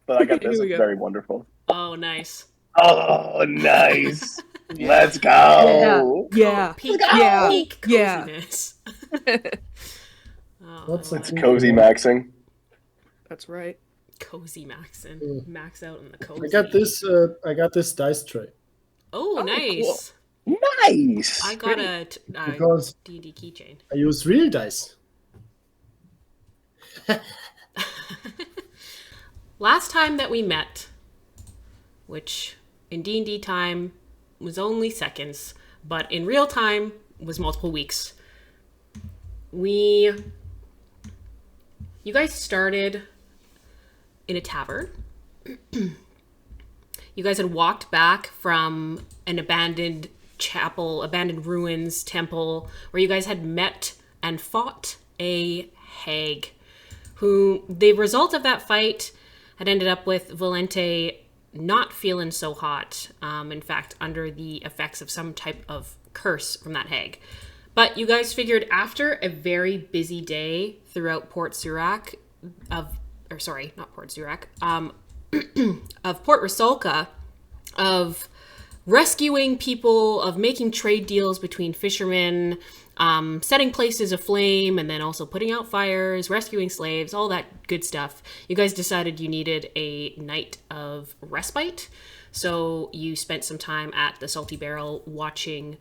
but I got Here this. we It's go. very wonderful. Oh, nice. Oh, nice. Yeah. Let's Yeah. go. Yeah. Let's Peak Yeah. go. peak Yeah. coziness. Oh, I What's a love It's it. cool cozy one? maxing. That's right. Cozy Maxin. Mm. Max out in the I cozy. got this. I got this dice tray Oh, Oh, cool. nice. I Nice. got Pretty. a because D&D keychain. I use real dice. Last time that we met, which in D&D time was only seconds, but in real time was multiple weeks. You guys started in a tavern. You guys had walked back from an abandoned chapel, abandoned ruins, temple, where you guys had met and fought a hag, who the result of that fight had ended up with Valente not feeling so hot. In fact, under the effects of some type of curse from that hag. But you guys figured after a very busy day throughout Port Surak not Port Surak, of Port Rusalka, of rescuing people, of making trade deals between fishermen, setting places aflame, and then also putting out fires, rescuing slaves, all that good stuff. You guys decided you needed a night of respite. So you spent some time at the Salty Barrel watching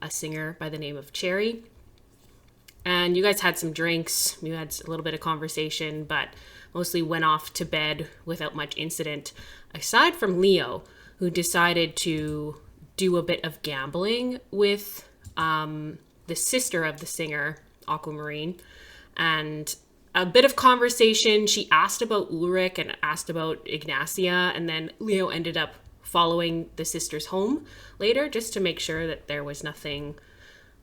a singer by the name of Cherry. And you guys had some drinks, you had a little bit of conversation, but mostly went off to bed without much incident, aside from Leo, who decided to do a bit of gambling with the sister of the singer, Aquamarine, and a bit of conversation. She asked about Ulrich and asked about Ignacia, and then Leo ended up following the sisters home later just to make sure that there was nothing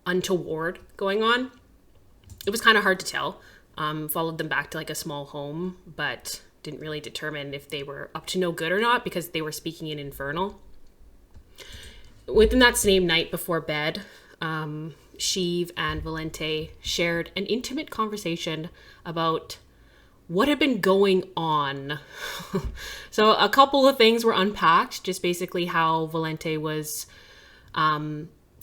untoward going on. It was kind of hard to tell. Followed them back to like a small home, but didn't really determine if they were up to no good or not because they were speaking in Infernal. Within that same night before bed, Sheev and Valente shared an intimate conversation about what had been going on. So a couple of things were unpacked, just basically how Valente was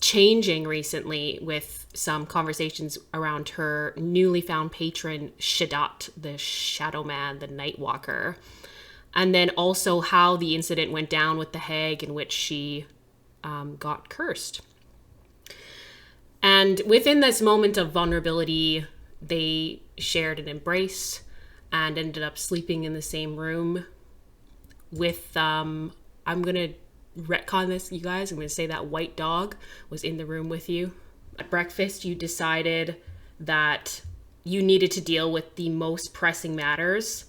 changing recently with some conversations around her newly found patron, Shadat, the Shadow Man, the Nightwalker. And then also how the incident went down with the hag in which she got cursed. And within this moment of vulnerability, they shared an embrace and ended up sleeping in the same room with, I'm going to retcon this, you guys. I'm going to say that white dog was in the room with you. At breakfast, you decided that you needed to deal with the most pressing matters,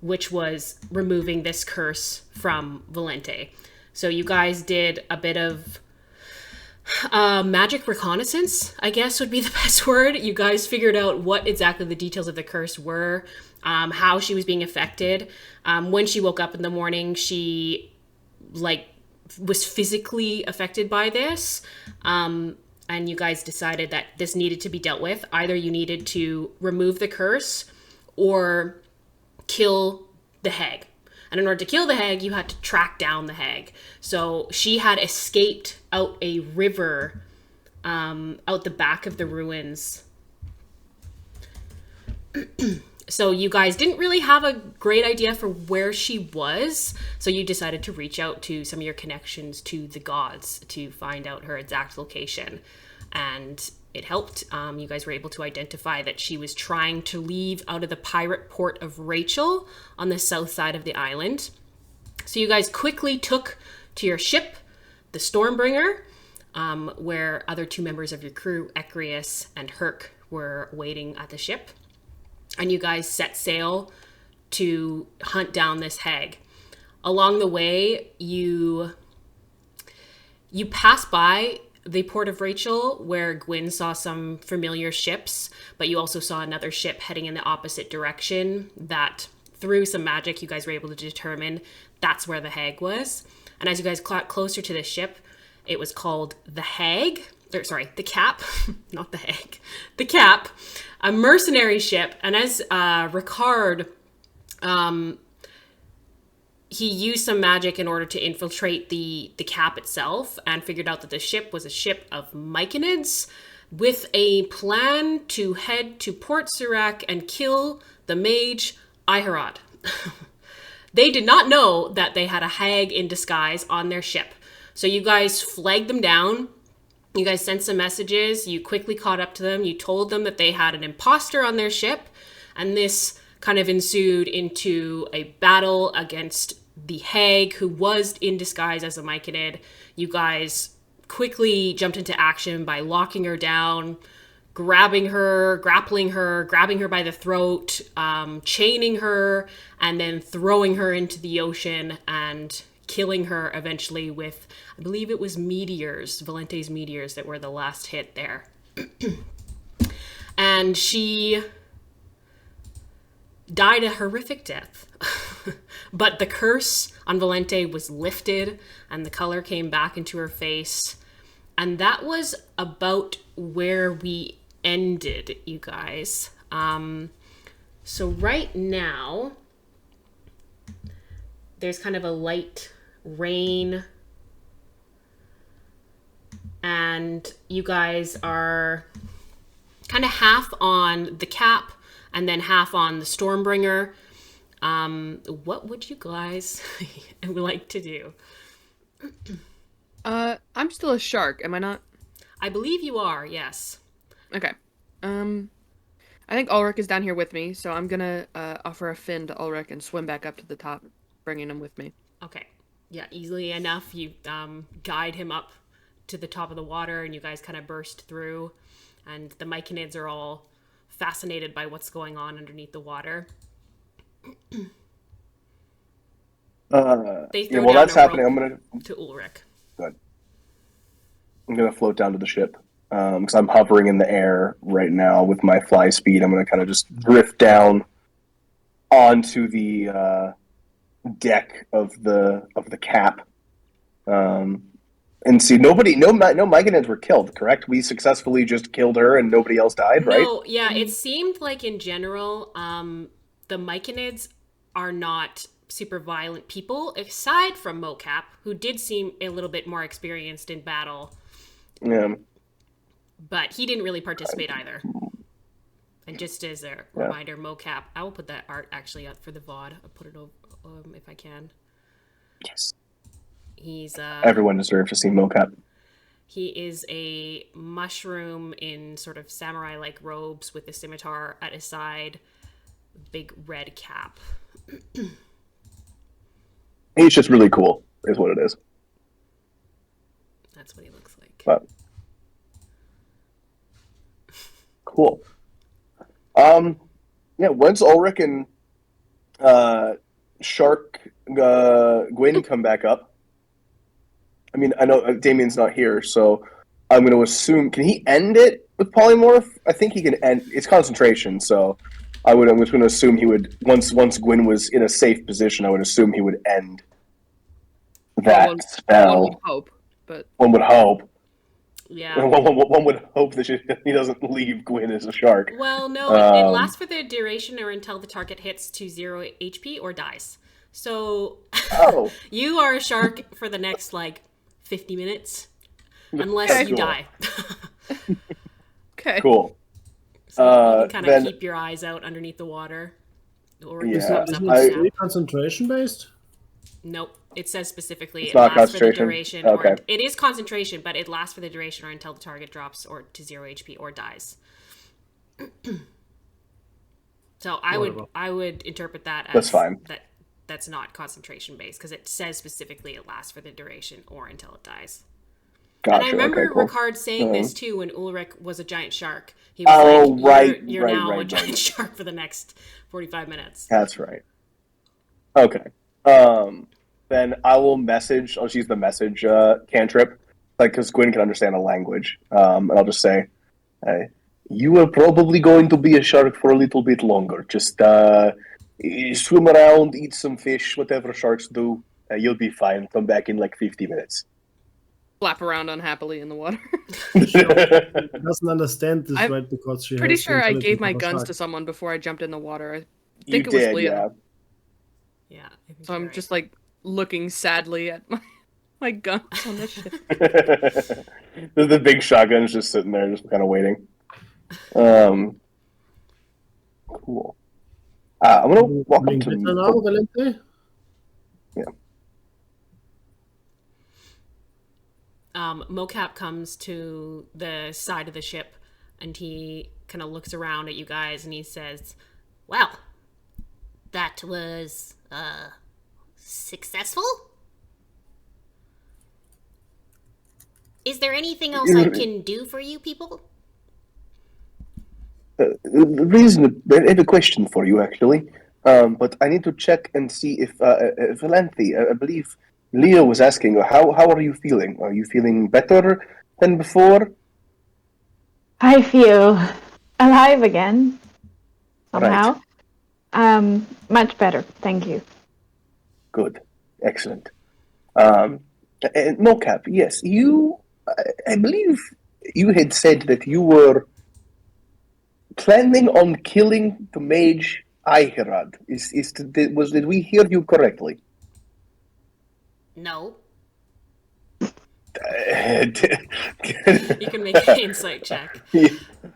which was removing this curse from Valente. So you guys did a bit of magic reconnaissance, I guess would be the best word. You guys figured out what exactly the details of the curse were, how she was being affected. When she woke up in the morning, she was physically affected by this. And you guys decided that this needed to be dealt with. Either you needed to remove the curse or kill the hag. And in order to kill the hag, you had to track down the hag. So she had escaped out a river, out the back of the ruins. So you guys didn't really have a great idea for where she was. So you decided to reach out to some of your connections to the gods to find out her exact location. And it helped. You guys were able to identify that she was trying to leave out of the pirate port of Rachel on the south side of the island. So you guys quickly took to your ship, the Stormbringer, where other two members of your crew, Ecrius and Herc, were waiting at the ship. And you guys set sail to hunt down this hag. Along the way, you pass by the port of Rachel, where Gwyn saw some familiar ships, but you also saw another ship heading in the opposite direction that, through some magic, you guys were able to determine that's where the hag was. And as you guys got closer to the ship, it was called the Cap, not the hag, the Cap, a mercenary ship. And as Ricard he used some magic in order to infiltrate the cap itself and figured out that the ship was a ship of Myconids with a plan to head to Port Surak and kill the mage Aebalan. They did not know that they had a hag in disguise on their ship. So you guys flagged them down. You guys sent some messages. You quickly caught up to them. You told them that they had an imposter on their ship. And this kind of ensued into a battle against the hag who was in disguise as a Myconid. You guys quickly jumped into action by locking her down, grabbing her, grappling her, grabbing her by the throat, chaining her, and then throwing her into the ocean and killing her eventually with, I believe it was meteors, Valente's meteors that were the last hit there. And she died a horrific death. But the curse on Valente was lifted and the color came back into her face. And that was about where we ended, you guys. So right now, there's kind of a light rain. And you guys are kind of half on the cap and then half on the Stormbringer. What would you guys like to do? I'm still a shark, am I not? I believe you are, yes. Okay. I think Ulrich is down here with me, so I'm gonna offer a fin to Ulrich and swim back up to the top, bringing him with me. Okay. Yeah, easily enough. You guide him up to the top of the water, and you guys kind of burst through. And the Myconids are all fascinated by what's going on underneath the water. They throw while down that's a happening, rope I'm to Ulrich. gonna float down to the ship because I'm hovering in the air right now with my fly speed. I'm gonna kind of just drift down onto the deck of the cap, and see no Myconids were killed. Correct? We successfully just killed her, and nobody else died. Right? No, yeah, it seemed like in general, the Myconids are not super violent people, aside from Mocap, who did seem a little bit more experienced in battle. Yeah. But he didn't really participate either. And just as a reminder, Mocap, I will put that art actually up for the VOD. I'll put it over if I can. Yes. He's Everyone deserves to see Mocap. He is a mushroom in sort of samurai-like robes with a scimitar at his side, big red cap. He's just really cool, is what it is. That's what he looks like. But cool. Yeah. Once Ulrich and Shark Gwyn come back up. I mean, I know Damien's not here, so I'm going to assume. Can he end it with polymorph? I think he can end. It's concentration, so I'm just going to assume he would. Once Gwyn was in a safe position, I would assume he would end that spell. One would hope, but one would hope. Yeah. One would hope that he doesn't leave Gwyn as a shark. Well, no, it lasts for the duration or until the target hits to 0 HP or dies. So you are a shark for the next 50 minutes, unless you die. okay. Cool. So you can kind of keep your eyes out underneath the water. Or Yeah. Isn't it concentration based? Nope. It says specifically It's it not lasts for the concentration? duration. Okay. Or it is concentration, but it lasts for the duration or until the target drops or to 0 HP or dies. So I would interpret that as That's fine. That's not concentration based because it says specifically it lasts for the duration or until it dies. Gotcha. And I remember Okay, cool. Ricard saying this too when Ulrich was a giant shark. He was you're now a giant shark for the next 45 minutes. That's right. Okay. Then I will message. I'll just use the message cantrip, because Gwyn can understand a language. And I'll just say, "You are probably going to be a shark for a little bit longer. Just swim around, eat some fish, whatever sharks do. You'll be fine. Come back in 50 minutes." Flap around unhappily in the water. She doesn't understand this, right? Because she Pretty has sure I the gave my intelligence of a guns shark. to someone before I jumped in the water. I You think it was did, Leo. yeah. Yeah. I think So you're I'm right. just looking sadly at my guns on the ship. The big shotgun's just sitting there, just kind of waiting. Cool. I'm gonna walk up Doing to. better now, Valente? Yeah. Mocap comes to the side of the ship and he kind of looks around at you guys and he says, "Well, that was successful? Is there anything else I can do for you people?" The reason I have a question for you, actually. But I need to check and see if Valenthe, I believe Leo was asking, how are you feeling? Are you feeling better than before? I feel alive again, somehow. Much better, thank you. Good. Excellent. And Mocap, yes, I believe you had said that you were planning on killing the mage Aeherad. Did we hear you correctly? No. Uh, You can make an insight check.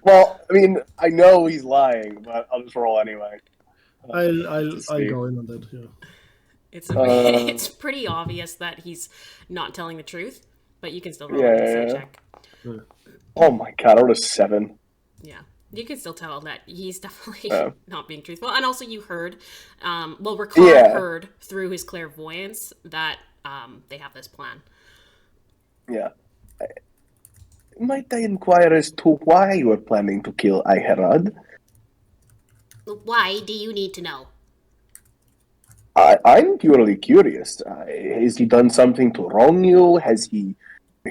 Well, I mean, I know he's lying, but I'll just roll anyway. I'll go in on that. Yeah. It's pretty obvious that he's not telling the truth, but you can still roll an insight check. Oh my god, I rolled a 7. Yeah. You can still tell that he's definitely not being truthful. And also you heard, Ricard heard through his clairvoyance that they have this plan. Yeah. Might I inquire as to why you are planning to kill Aeherad? Why do you need to know? I'm purely curious. Has he done something to wrong you? Has he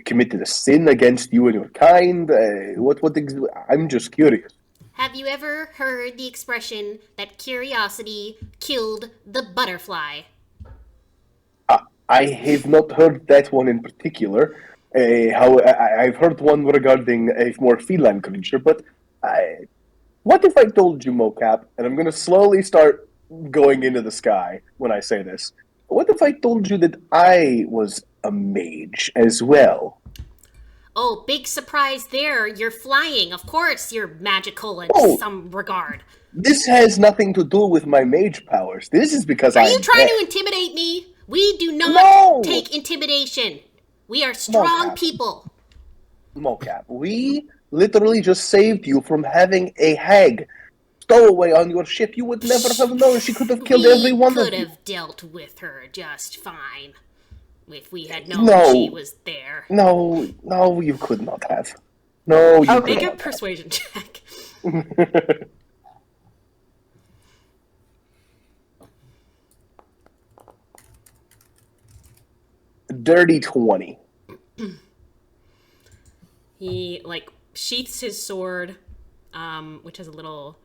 committed a sin against you and your kind? I'm just curious. Have you ever heard the expression that curiosity killed the butterfly? I have not heard that one in particular. I've heard one regarding a more feline creature, but what if I told you, Mocap, and I'm going to slowly start going into the sky when I say this. What if I told you that I was a mage as well? Oh, big surprise there. You're flying. Of course you're magical in some regard. This has nothing to do with my mage powers. This is because Are you trying to intimidate me? We do not take intimidation. We are strong people. Mocap, we literally just saved you from having a hag stowaway on your ship. You would never have known. She could have killed every one of you. We could have dealt with her just fine if we had known she was there. No, you could not have. No, you could Make not a persuasion check. Dirty 20. He sheaths his sword, which has a little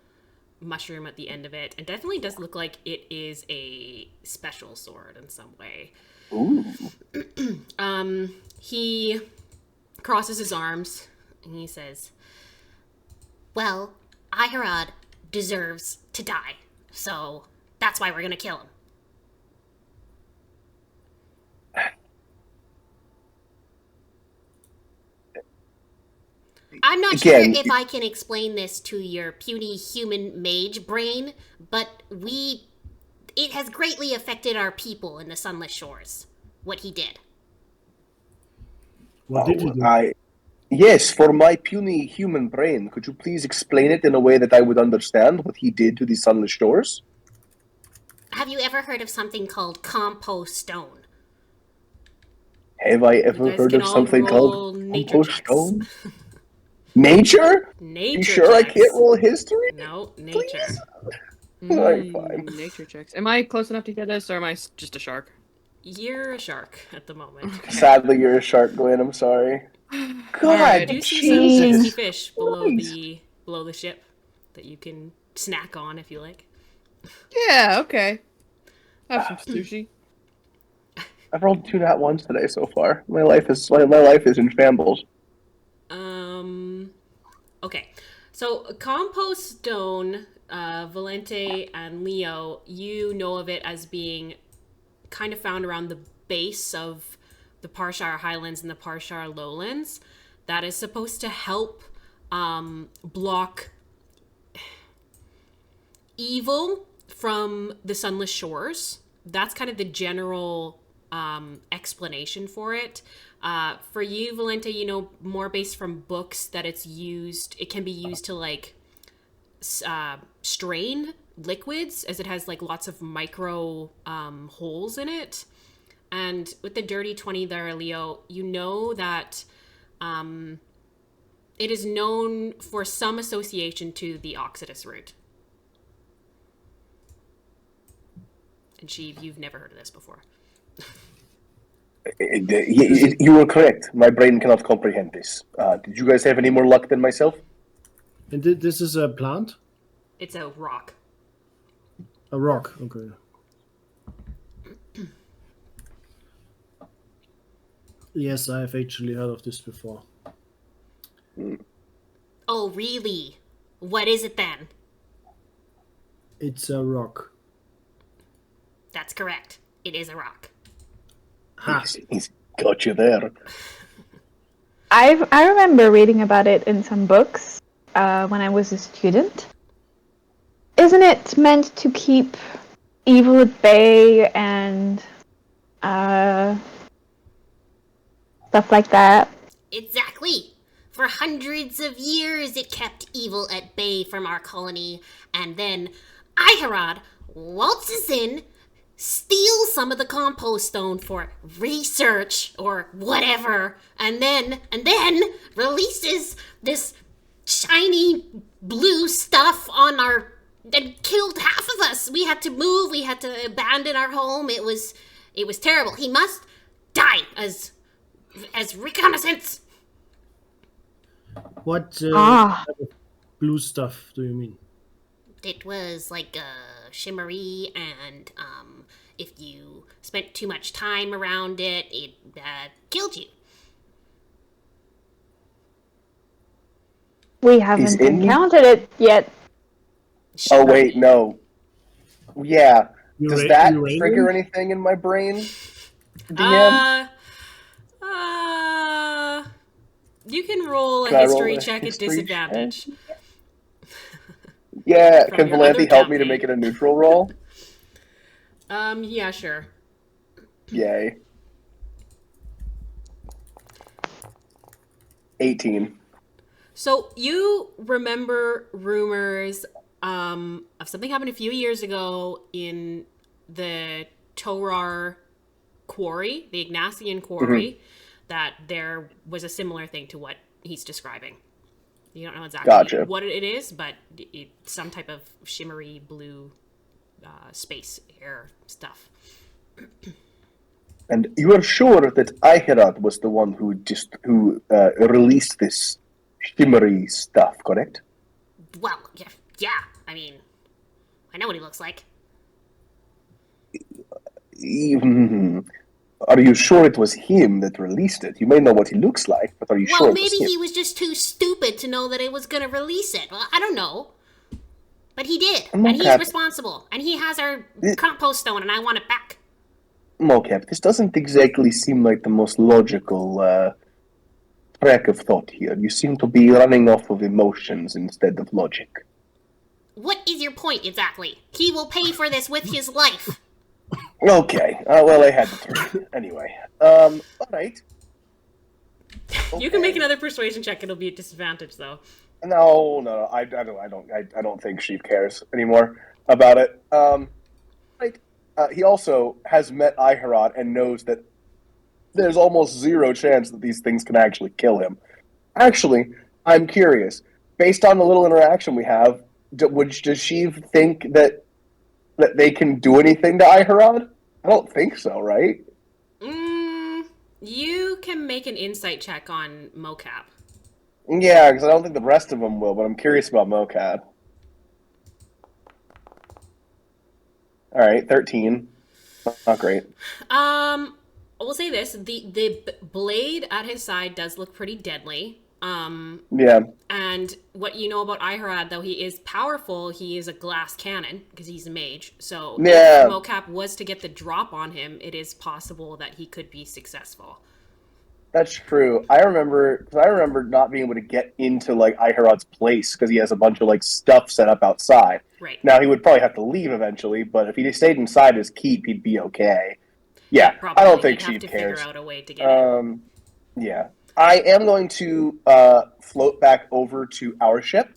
mushroom at the end of it, and definitely does look like it is a special sword in some way. Ooh. He crosses his arms and he says, "Well, Aeherad deserves to die, so that's why we're gonna kill him." I'm not sure if I can explain this to your puny human mage brain, but it has greatly affected our people in the Sunless Shores, what he did. What did you do? Yes, for my puny human brain, could you please explain it in a way that I would understand what he did to the Sunless Shores? Have you ever heard of something called compost stone? Have I ever heard of something called compost stone? Nature? Nature. You sure checks. I can't roll history? No, nature. Alright, fine. Nature checks. Am I close enough to hear this, or am I just a shark? You're a shark at the moment. Sadly, you're a shark, Gwen. I'm sorry. God, I do see some tasty fish below the ship that you can snack on if you like. Yeah, okay. Have some sushi. I've rolled 2 nat ones today so far. My life is in shambles. Okay. So compost stone, Valente and Leo, you know of it as being kind of found around the base of the Parshire Highlands and the Parshire Lowlands that is supposed to help block evil from the Sunless Shores. That's kind of the general explanation for it. For you, Valenta, you know more based from books that it can be used to like strain liquids, as it has like lots of micro holes in it. And with the dirty 20 there, Leo, you know that it is known for some association to the Oxidus root. And Sheev, you've never heard of this before. You were correct. My brain cannot comprehend this. Did you guys have any more luck than myself? And this is a plant? It's a rock. A rock, okay. Yes, I have actually heard of this before. Oh, really? What is it then? It's a rock. That's correct. It is a rock. Ha! He's got you there. I remember reading about it in some books when I was a student. Isn't it meant to keep evil at bay and stuff like that? Exactly. For hundreds of years it kept evil at bay from our colony, and then Iharod waltzes in, steals some of the compost stone for research or whatever, and then releases this shiny blue stuff on our and killed half of us. We had to move, we had to abandon our home. It was terrible. He must die as reconnaissance. What type of blue stuff do you mean? It was like shimmery, and if you spent too much time around it, it killed you. We haven't encountered it yet. Oh wait, no. Yeah. Does that Uranium? trigger anything in my brain? DM? You can roll a Can I roll history a check at history disadvantage. Yeah, From can your Valenthe other help me to campaign. make it a neutral roll? Yeah, sure. Yay. 18. So you remember rumors of something happened a few years ago in the Torar quarry, the Ignasian quarry, that there was a similar thing to what he's describing. You don't know exactly what it is, but it's some type of shimmery blue space air stuff. And you are sure that Iherad was the one who released this shimmery stuff, correct? Well, yeah. I mean, I know what he looks like. Are you sure it was him that released it? You may know what he looks like, but are you sure Well, it was maybe him? he was just too stupid to know that it was going to release it. Well, I don't know. But he did, and he's responsible. And he has our compost stone, and I want it back. Mocap, this doesn't exactly seem like the most logical track of thought here. You seem to be running off of emotions instead of logic. What is your point exactly? He will pay for this with his life. Okay, well, I had to turn. Anyway, alright. You can make another persuasion check. It'll be at disadvantage, though. No, I don't think Sheep cares anymore about it. Right. He also has met Iharad and knows that there's almost zero chance that these things can actually kill him. Actually, I'm curious. Based on the little interaction we have, does Sheev think that they can do anything to Iharad? I don't think so, right? You can make an insight check on Mocap. Yeah, because I don't think the rest of them will, but I'm curious about Mocap. Alright, 13. Not great. We'll say this: the blade at his side does look pretty deadly. Yeah. And what you know about Iharad, though he is powerful, he is a glass cannon because he's a mage. So Yeah. if Mocap was to get the drop on him, it is possible that he could be successful. That's true. I remember not being able to get into like Iharod's place because he has a bunch of like stuff set up outside. Right. Now he would probably have to leave eventually, but if he stayed inside his keep, he'd be okay. Yeah, Probably. I don't think He'd she have to cares. figure out a way to get in. Yeah, I am going to float back over to our ship,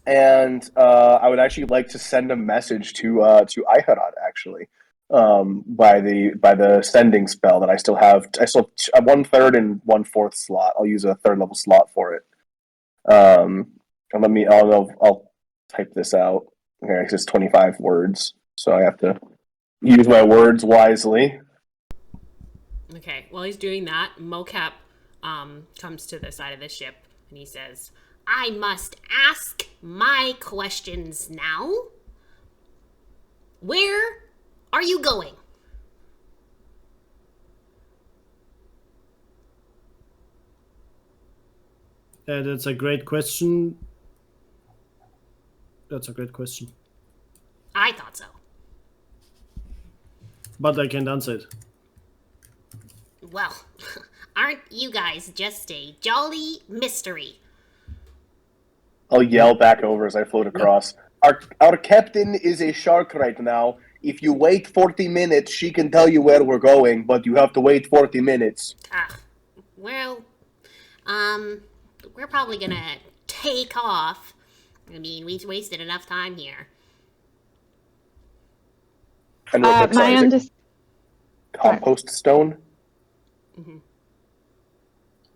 and I would actually like to send a message to Iharod actually. By the sending spell that I still have. I still have 1/3 and 1/4 slot. I'll use a 3rd level slot for it. And I'll type this out. Okay, it's 25 words, so I have to use my words wisely. Okay, while he's doing that, Mocap comes to the side of the ship and he says, I must ask my questions now. Where are you going? That's a great question. I thought so. But I can't answer it. Well, aren't you guys just a jolly mystery? I'll yell back over as I float across. Our captain is a shark right now. If you wait 40 minutes, she can tell you where we're going, but you have to wait 40 minutes. Well, we're probably gonna take off. I mean, we've wasted enough time here. I know what My that's compost stone? Mhm.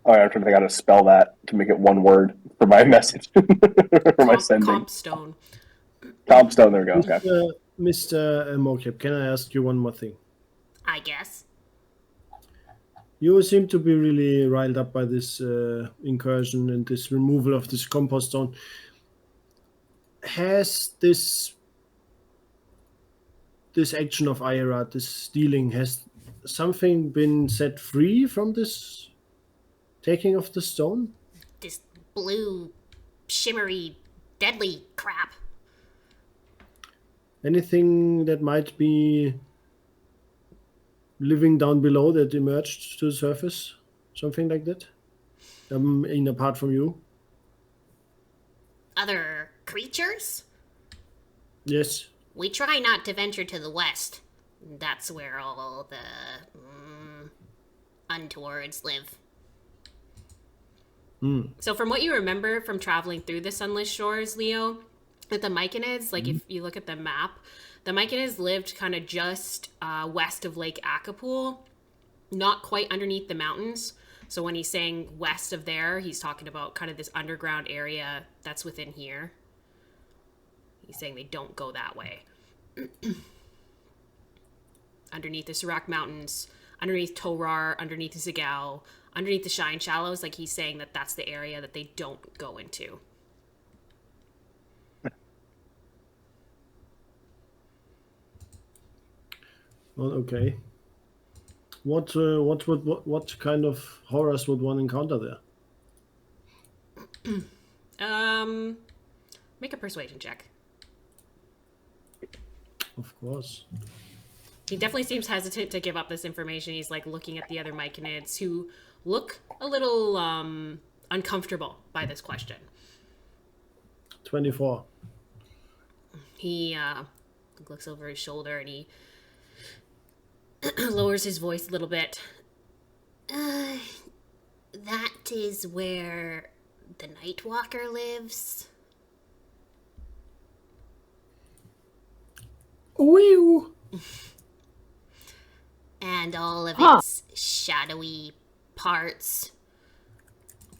All right, I'm trying to think how to spell that to make it one word for my message. for my sending. Compstone. Compstone, there we go. Okay. Mr. Mocap, can I ask you one more thing? I guess. You seem to be really riled up by this incursion and this removal of this compost stone. Has this action of Iharad, this stealing, has something been set free from this taking of the stone? This blue, shimmery, deadly crap. Anything that might be living down below that emerged to the surface? Something like that? Apart from you? Other creatures? Yes. We try not to venture to the west. That's where all the untowards live. So from what you remember from traveling through the Sunless Shores, Leo, with the Myconids, like if you look at the map, the Myconids lived kind of just west of Lake Acapulco, not quite underneath the mountains. So when he's saying west of there, he's talking about kind of this underground area that's within here. He's saying they don't go that way. Underneath the Surak Mountains, underneath Torar, underneath the Zagao, underneath the Shine Shallows, like he's saying that that's the area that they don't go into. Well, okay. What kind of horrors would one encounter there? Make a persuasion check. Of course. He definitely seems hesitant to give up this information. He's like looking at the other Myconids who look a little uncomfortable by this question. 24. He looks over his shoulder and he lowers his voice a little bit. That is where the nightwalker lives. Wee-oo. And all of its shadowy parts.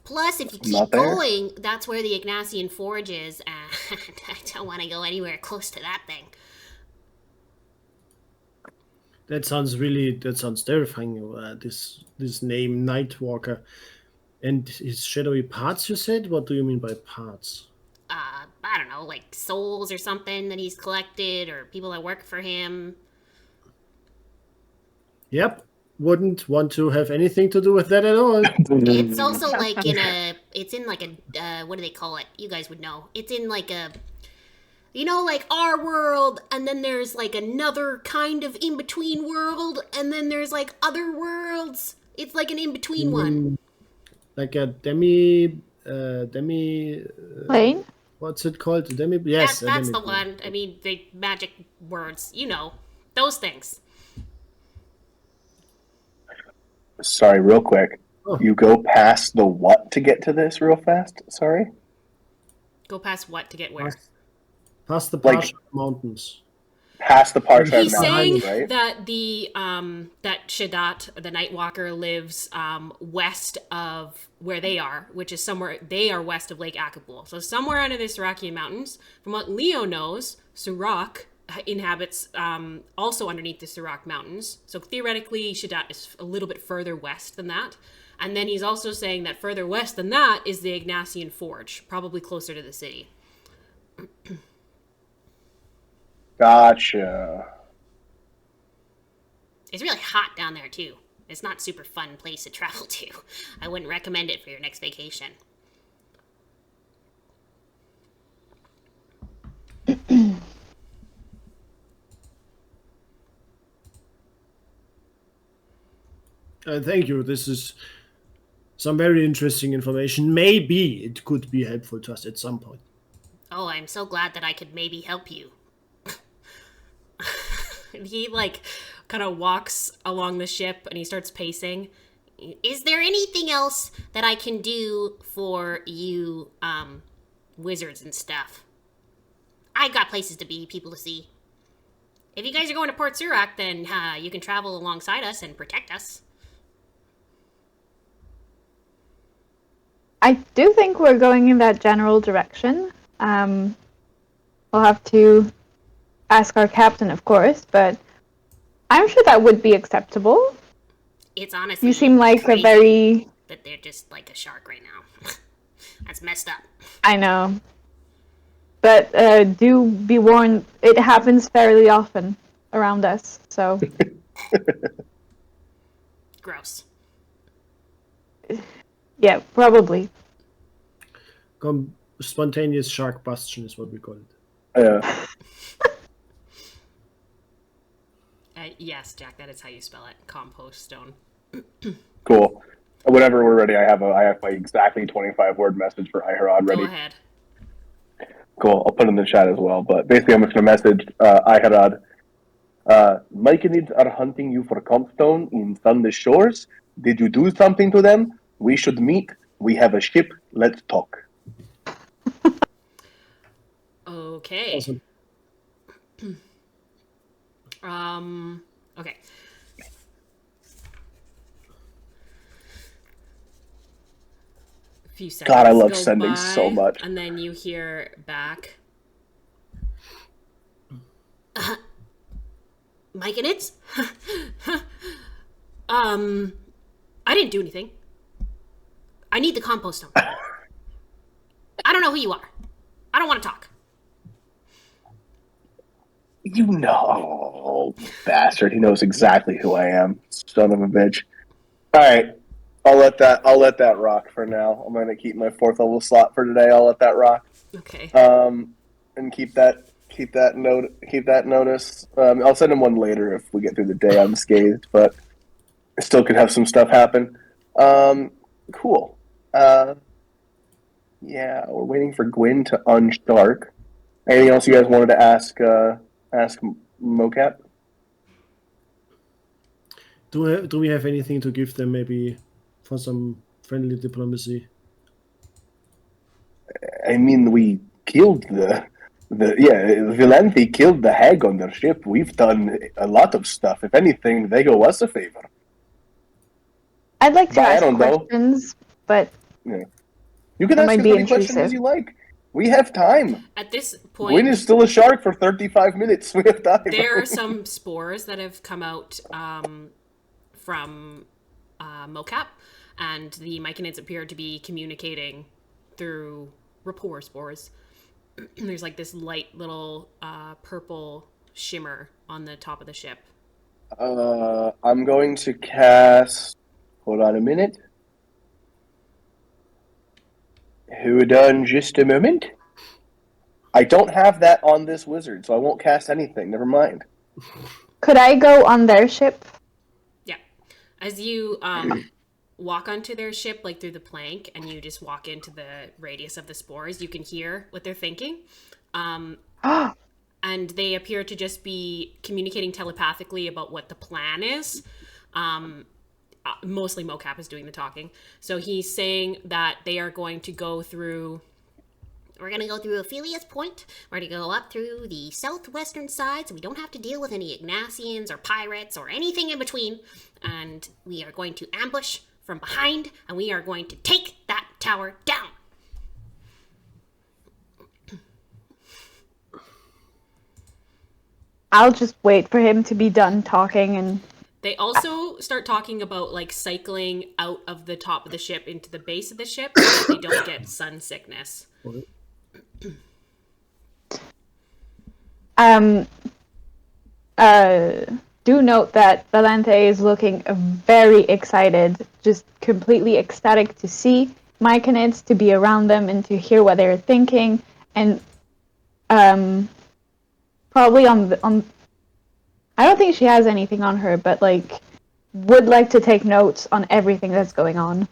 Plus, if you keep going, that's where the Ignatian Forge is, and I don't want to go anywhere close to that thing. That sounds terrifying. This name, Nightwalker, and his shadowy parts. You said. What do you mean by parts? I don't know, like souls or something that he's collected, or people that work for him. Yep, wouldn't want to have anything to do with that at all. It's also like it's in like a, what do they call it? You guys would know. It's in like a, like our world, and then there's like another kind of in-between world, and then there's like other worlds. It's like an in-between one. Like a demi, Plane? what's it called? Demi, yes. That's a the demi-plane. one. I mean, the magic words, those things. Sorry, real quick. Oh. You go past the what to get to this real fast? Sorry? Go past what to get where? Past the Like- Parsha Mountains. Past the Parsha He's Mountains, saying right? that that Shadat, the Nightwalker, lives west of where they are, which is somewhere they are west of Lake Akabul. So somewhere under the Surakian Mountains. From what Leo knows, Surak inhabits also underneath the Surak Mountains. So theoretically, Shadat is a little bit further west than that. And then he's also saying that further west than that is the Ignatian Forge, probably closer to the city. Gotcha. It's really hot down there too. It's not a super fun place to travel to. I wouldn't recommend it for your next vacation. Thank you. This is some very interesting information. Maybe it could be helpful to us at some point. Oh, I'm so glad that I could maybe help you. He kind of walks along the ship and he starts pacing. Is there anything else that I can do for you, wizards and stuff? I got places to be, people to see. If you guys are going to Port Surak, then you can travel alongside us and protect us. I do think we're going in that general direction. We'll have to ask our captain, of course, but I'm sure that would be acceptable. It's honestly You seem like a crazy very... that they're just like a shark right now. That's messed up. I know. But do be warned, it happens fairly often around us, so... Gross. Yeah, probably. Spontaneous shark bustion is what we call it. Yeah. Yes, Jack, that is how you spell it. Compost stone. Cool. Whenever we're ready, I have my exactly 25-word message for Iharad ready. Go ahead. Cool. I'll put it in the chat as well. But basically, I'm just going to message Iharad. Myconids are hunting you for Compstone in Sunless Shores. Did you do something to them? We should meet. We have a ship. Let's talk. Okay. Awesome. Okay. A few seconds. God, I love go sending by, so much. And then you hear back. Mike and it's? I didn't do anything. I need the compost stone. I don't know who you are. I don't want to talk. You know, bastard. He knows exactly who I am. Son of a bitch. All right. I'll let that rock for now. I'm gonna keep my 4th level slot for today. I'll let that rock. Okay. And keep that notice. I'll send him one later if we get through the day unscathed, but I still could have some stuff happen. Cool. Yeah, we're waiting for Gwyn to unshark. Anything else you guys wanted to ask Mocap? Do we have anything to give them maybe for some friendly diplomacy? I mean, we killed Vilanthi killed the hag on their ship. We've done a lot of stuff. If anything, they owe us a favor. I'd like to But I ask don't know. questions, but Yeah. You can That ask might as be many questions intrusive. as you like. We have time. At this Gwyn point, is still a shark for 35 minutes. We have time. there are some spores that have come out from Mocap, and the myconids appear to be communicating through Rhybohr spores. There's like this light little purple shimmer on the top of the ship. I'm going to cast. Hold on a minute. Hold on just a moment. I don't have that on this wizard, so I won't cast anything. Never mind. Could I go on their ship? Yeah. As you walk onto their ship, like through the plank, and you just walk into the radius of the spores, you can hear what they're thinking. And they appear to just be communicating telepathically about what the plan is. Mostly Mocap is doing the talking. So he's saying that they are going to go through... We're gonna go through Ophelia's Point. We're gonna go up through the southwestern side, so we don't have to deal with any Ignasians or pirates or anything in between. And we are going to ambush from behind, and we are going to take that tower down. I'll just wait for him to be done talking and... They also start talking about, like, cycling out of the top of the ship into the base of the ship so that they don't get sun sickness. Do note that Valente is looking very excited, just completely ecstatic to see Myconids, to be around them and to hear what they're thinking, and probably on I don't think she has anything on her, but like would like to take notes on everything that's going on.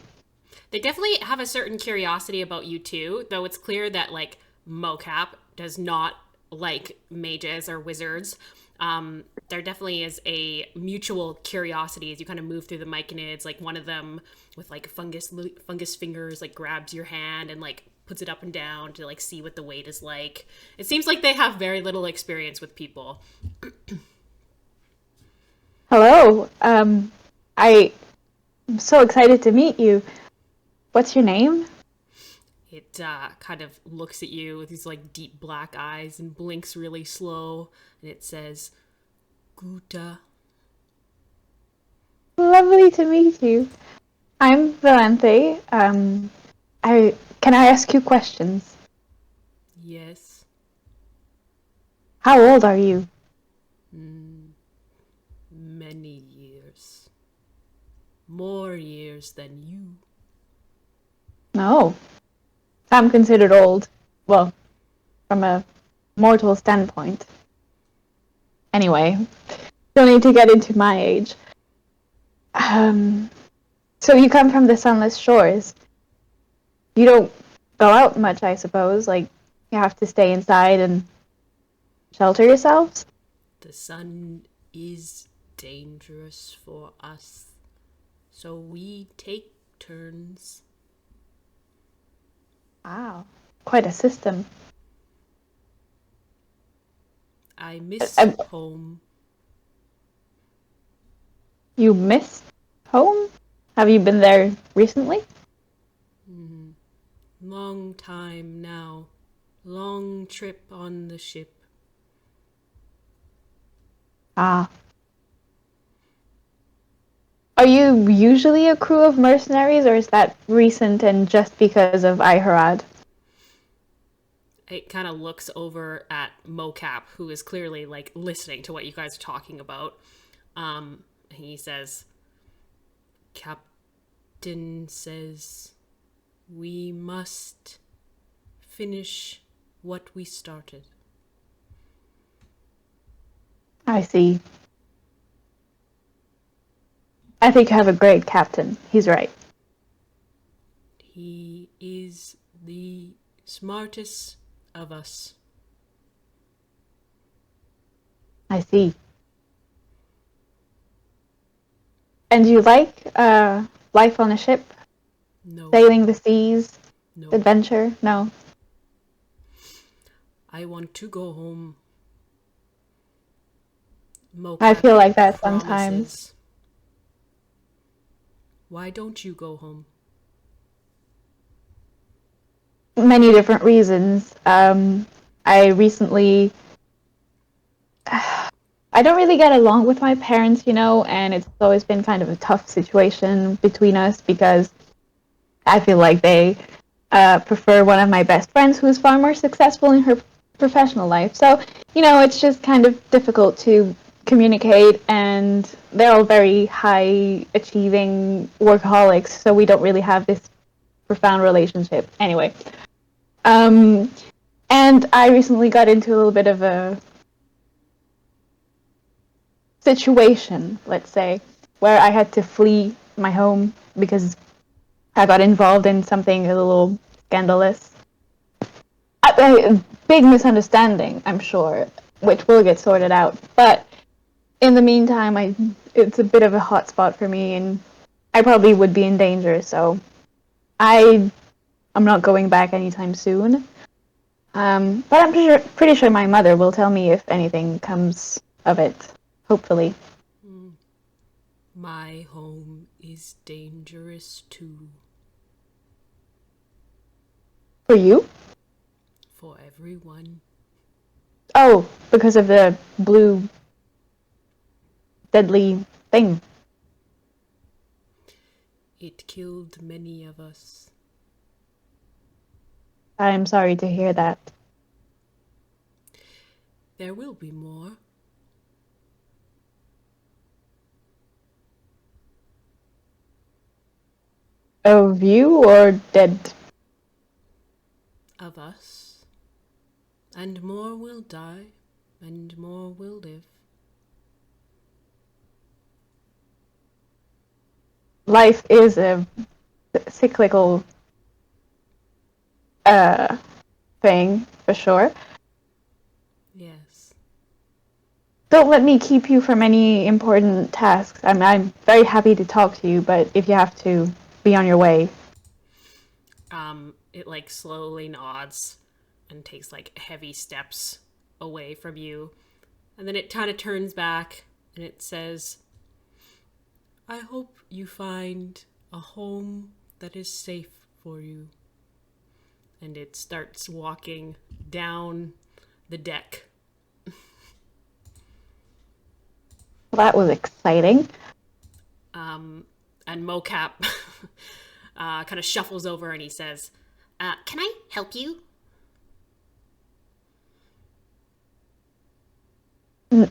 They definitely have a certain curiosity about you too, though it's clear that, like, Mocap does not like mages or wizards. There definitely is a mutual curiosity as you kind of move through the Myconids. Like, one of them with, like, fungus fingers, like, grabs your hand and, like, puts it up and down to, like, see what the weight is like. It seems like they have very little experience with people. Hello. I'm so excited to meet you. What's your name? It kind of looks at you with these, like, deep black eyes and blinks really slow, and it says, Guta. Lovely to meet you. I'm Valente. Can I ask you questions? Yes. How old are you? Many years. More years than you. No. I'm considered old. Well, from a mortal standpoint. Anyway, don't need to get into my age. So you come from the Sunless Shores. You don't go out much, I suppose. Like, you have to stay inside and shelter yourselves? The sun is dangerous for us, so we take turns. Wow. Quite a system. I miss home. You miss home? Have you been there recently? Long time now. Long trip on the ship. Ah. Are you usually a crew of mercenaries, or is that recent and just because of Iharad? It kind of looks over at Mocap, who is clearly, like, listening to what you guys are talking about. He says, Captain says we must finish what we started. I see. I think you have a great captain. He's right. He is the smartest of us. I see. And you like life on a ship? No. Sailing the seas? No. Adventure? No. I want to go home. Mocap I feel like that promises. sometimes. Why don't you go home? Many different reasons. I recently... I don't really get along with my parents, you know, and it's always been kind of a tough situation between us because I feel like they prefer one of my best friends who is far more successful in her professional life. So, you know, it's just kind of difficult to communicate, and they're all very high achieving workaholics, so we don't really have this profound relationship. Anyway. And I recently got into a little bit of a situation, let's say, where I had to flee my home because I got involved in something a little scandalous. A big misunderstanding, I'm sure, which will get sorted out. But in the meantime, it's a bit of a hot spot for me, and I probably would be in danger, so I'm not going back anytime soon. But I'm pretty sure my mother will tell me if anything comes of it, hopefully. My home is dangerous too. For you? For everyone. Oh, because of the blue deadly thing. It killed many of us. I'm sorry to hear that. There will be more. Of you or dead? Of us. And more will die, and more will live. Life is a cyclical thing, for sure. Yes. Don't let me keep you from any important tasks. I'm very happy to talk to you, but if you have to be on your way. It like slowly nods and takes like heavy steps away from you. And then it kind of turns back and it says, I hope you find a home that is safe for you. And it starts walking down the deck. Well, that was exciting. And Mocap kind of shuffles over and he says, Can I help you?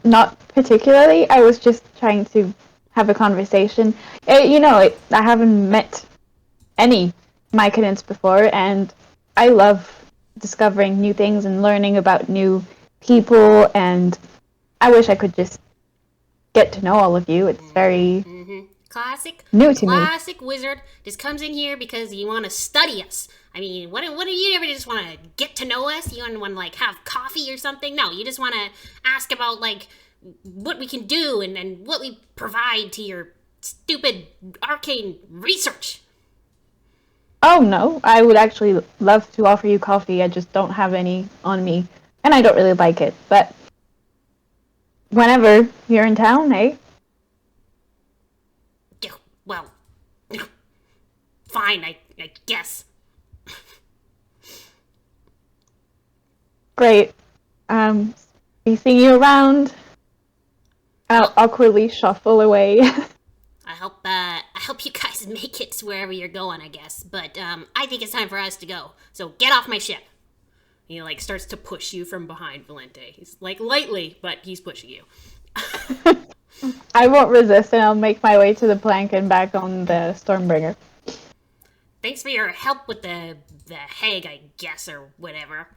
Not particularly. I was just trying to have a conversation. I haven't met any Myconans before, and I love discovering new things and learning about new people, and I wish I could just get to know all of you. It's very new to me. Classic wizard just comes in here because you want to study us. I mean, what do you ever just want to get to know us? You want to like have coffee or something? No, you just want to ask about like what we can do and what we provide to your stupid arcane research. Oh no, I would actually love to offer you coffee. I just don't have any on me, and I don't really like it. But whenever you're in town, eh? Well, fine, I guess. Great. Be seeing you around. I'll awkwardly shuffle away. I hope you guys make it to wherever you're going, I guess. But I think it's time for us to go. So get off my ship. He like starts to push you from behind Valente. He's like lightly, but he's pushing you. I won't resist, and I'll make my way to the plank and back on the Stormbringer. Thanks for your help with the hag, I guess, or whatever.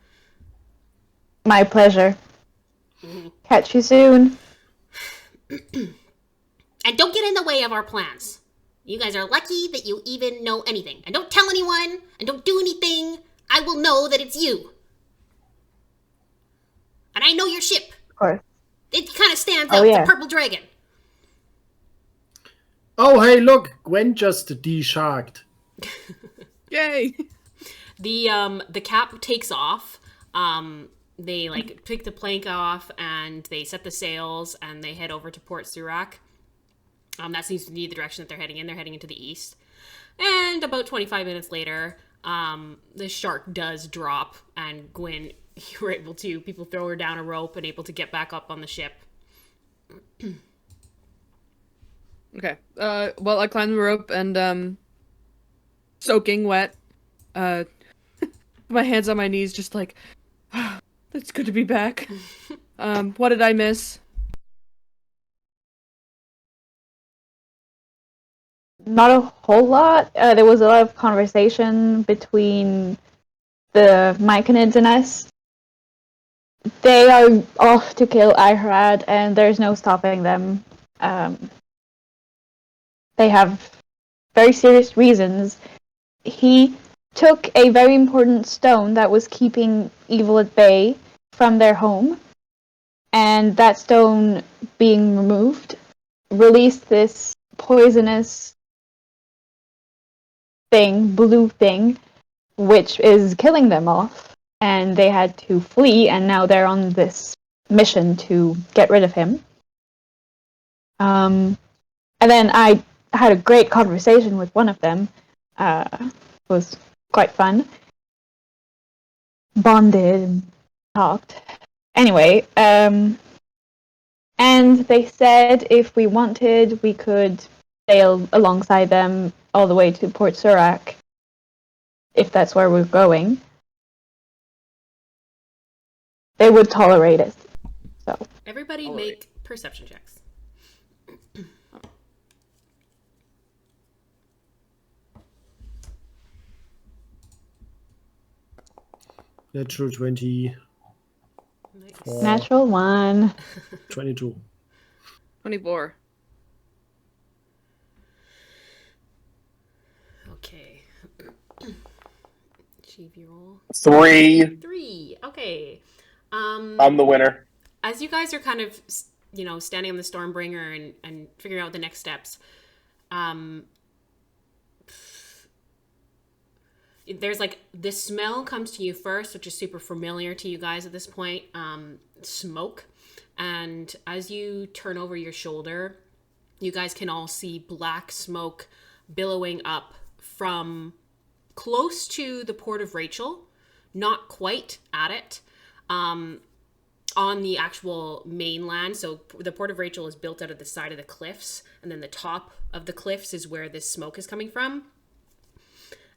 My pleasure. Catch you soon. And don't get in the way of our plans. You guys are lucky that you even know anything. And don't tell anyone, and don't do anything. I will know that it's you. And I know your ship. Of course. It kind of stands out, yeah. the purple dragon. Oh, hey, look, Gwen just de-sharked. Yay! The cap takes off. They like pick the plank off and they set the sails and they head over to Port Surak. That seems to be the direction that they're heading in. They're heading into the east. And about 25 minutes later, the shark does drop, and Gwen, you were able to, people throw her down a rope and able to get back up on the ship. Okay. Well, I climb the rope and, soaking wet, my hands on my knees, just like, it's good to be back. What did I miss? not a whole lot. There was a lot of conversation between the Myconids and us. They are off to kill Ihrad, and there's no stopping them. They have very serious reasons. He took a very important stone that was keeping evil at bay from their home, and that stone being removed released this poisonous thing, blue thing, which is killing them off. And they had to flee, and now they're on this mission to get rid of him. And then I had a great conversation with one of them. It was quite fun. Bonded and talked. Anyway, and they said if we wanted, we could sail alongside them all the way to Port Surak, if that's where we're going. They would tolerate it. So Everybody make perception checks. Natural 20. Nice. natural 1. 22. 24. Okay. Achieve your roll. 3. 3. Okay. I'm the winner. As you guys are kind of, standing on the Stormbringer and figuring out the next steps, there's like this smell comes to you first, which is super familiar to you guys at this point. Smoke. And as you turn over your shoulder, you guys can all see black smoke billowing up from close to the Port of Rachel, not quite at it, on the actual mainland. So the Port of Rachel is built out of the side of the cliffs, and then the top of the cliffs is where this smoke is coming from.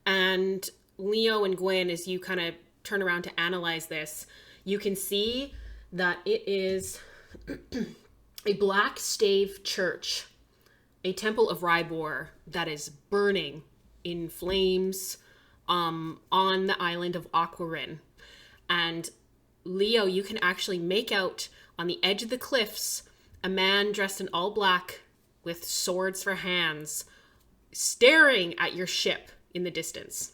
And Leo and Gwen, as you kind of turn around to analyze this, you can see that it is a black stave church, a temple of Rhybohr that is burning in flames on the island of Aquarin. And Leo, you can actually make out on the edge of the cliffs a man dressed in all black with swords for hands staring at your ship in the distance.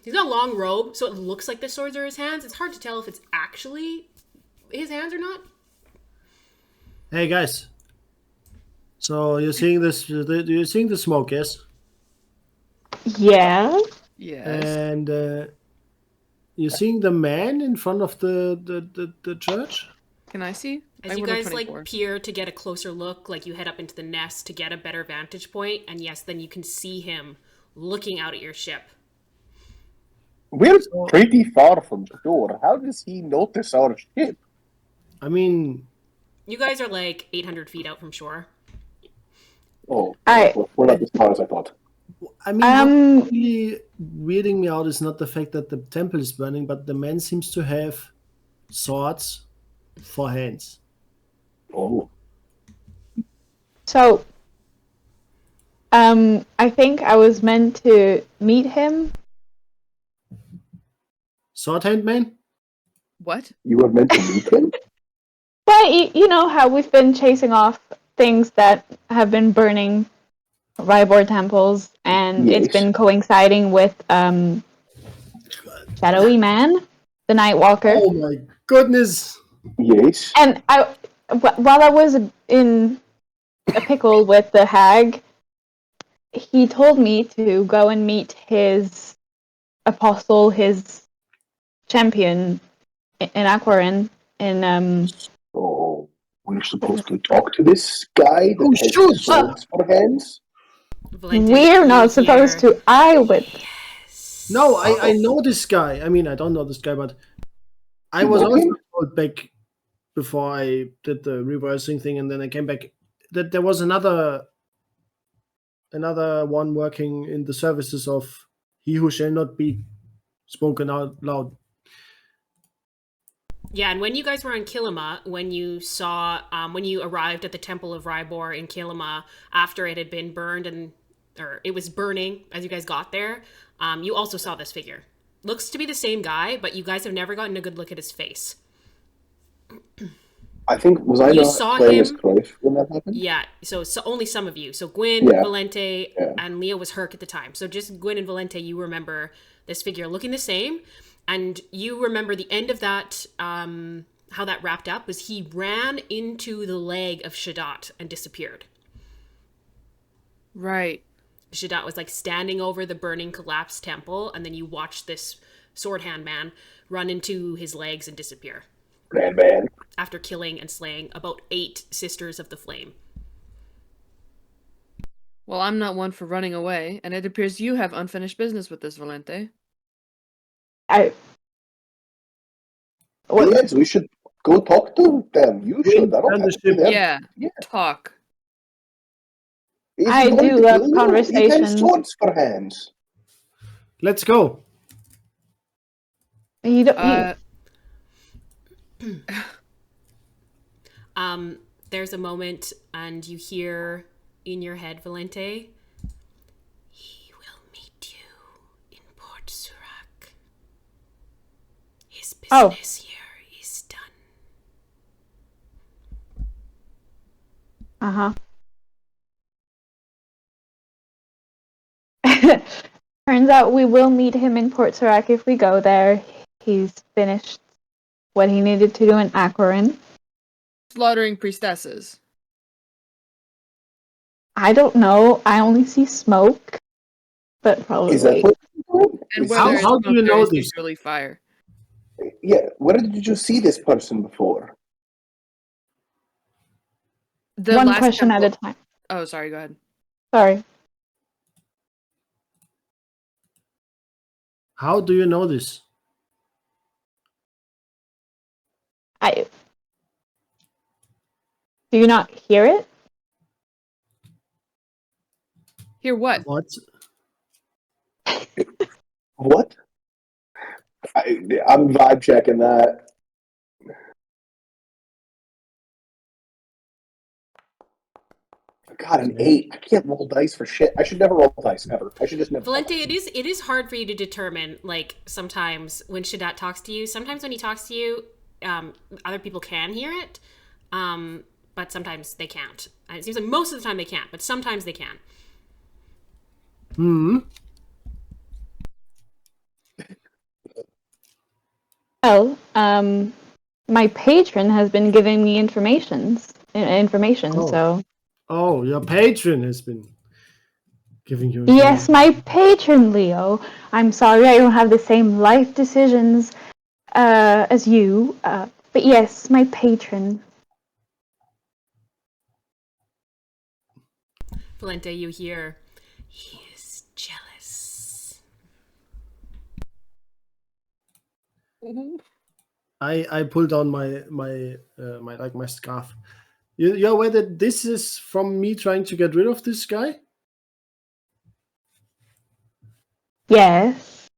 He's got a long robe, so it looks like the swords are his hands. It's hard to tell if it's actually his hands or not. Hey guys. So you're seeing this? You're seeing the smoke, yes? Yeah. Yes. And you're seeing the man in front of the church? Can I see? As I you rolled a guys 24. peer to get a closer look, you head up into the nest to get a better vantage point, and yes, then you can see him looking out at your ship. We're pretty far from the door. How does he notice our ship? I mean, You guys are 800 feet out from shore. Oh, I- we're not as far as I thought. what's really weirding me out is not the fact that the temple is burning, but the man seems to have swords for hands. Oh. So, I think I was meant to meet him. Sword hand man? What? You were meant to meet him? But you know how we've been chasing off things that have been burning Rhybohr temples, and it's Yes. been coinciding with Shadowy Man, the Nightwalker. Oh my goodness! Yes. And while I was in a pickle with the hag, he told me to go and meet his apostle, his champion in Aquarin. Oh, we're supposed to talk to this guy that Oh, has shoot! swords for hands? Valentin, We're you not supposed hear- to. I would. No, I know this guy. I mean, I don't know this guy, but I You was know also him? told back before I did the reversing thing, and then I came back that there was another one working in the services of He Who Shall Not Be Spoken Out Loud. Yeah, and when you guys were on Kilima, when you saw, when you arrived at the Temple of Rhybohr in Kilima after it had been burned or it was burning as you guys got there, you also saw this figure. Looks to be the same guy, but you guys have never gotten a good look at his face. I think, was I You not saw playing as him. Cliff when that happened? Yeah, so only some of you. So Gwyn, Yeah. Valente, Yeah. and Leo was Herc at the time. So just Gwyn and Valente, you remember this figure looking the same, and you remember the end of that. How that wrapped up was he ran into the leg of Shadat and disappeared. Right. Shadat was like standing over the burning, collapsed temple, and then you watched this sword hand man run into his legs and disappear Man. after killing and slaying about 8 Sisters of the Flame. Well, I'm not one for running away, and it appears you have unfinished business with this, Valente. Lads, we should go talk to them. You should. I don't And have the to do ship. that. Yeah. Talk. Is I he going do to love kill you? He conversations. has swords for hands. Let's go. You don't. There's a moment, and you hear in your head, Valente, he will meet you in Port Surak. His business here is done. Turns out we will meet him in Port Surak if we go there. He's finished what he needed to do in Aquarin. Slaughtering priestesses. I don't know. I only see smoke, but probably. Is that what you're doing? And where How- there is how do smoke, you there know is this? usually fire. Yeah, where did you see this person before? The One last question temple... at a time. Oh, sorry, go ahead. Sorry. How do you know this? Do you not hear it? Hear what? What? What? I'm vibe checking that. God, an 8. I can't roll dice for shit. I should never roll dice, ever. I should just never roll Valente, dice. it is hard for you to determine, like, sometimes when Shadat talks to you, sometimes when he talks to you, other people can hear it, but sometimes they can't. It seems like most of the time they can't, but sometimes they can. Well, my patron has been giving me information. Oh. So. Oh, your patron has been giving you. Yes, my patron, Leo. I'm sorry I don't have the same life decisions as you, but yes, my patron. Valente, you hear, he is jealous. I pulled down my scarf. You're aware that this is from me trying to get rid of this guy? Yes.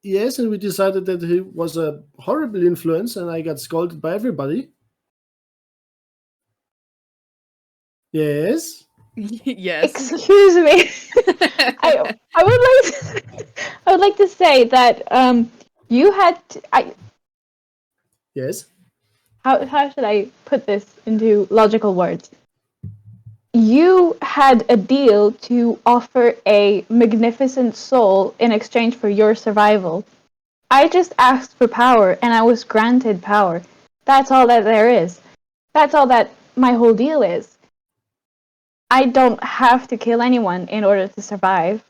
Yes, and we decided that he was a horrible influence and I got scolded by everybody. Yes. Yes. Excuse me. I would like to say that you had Yes. how should I put this into logical words? You had a deal to offer a magnificent soul in exchange for your survival. I just asked for power, and I was granted power. That's all that there is. That's all that my whole deal is. I don't have to kill anyone in order to survive.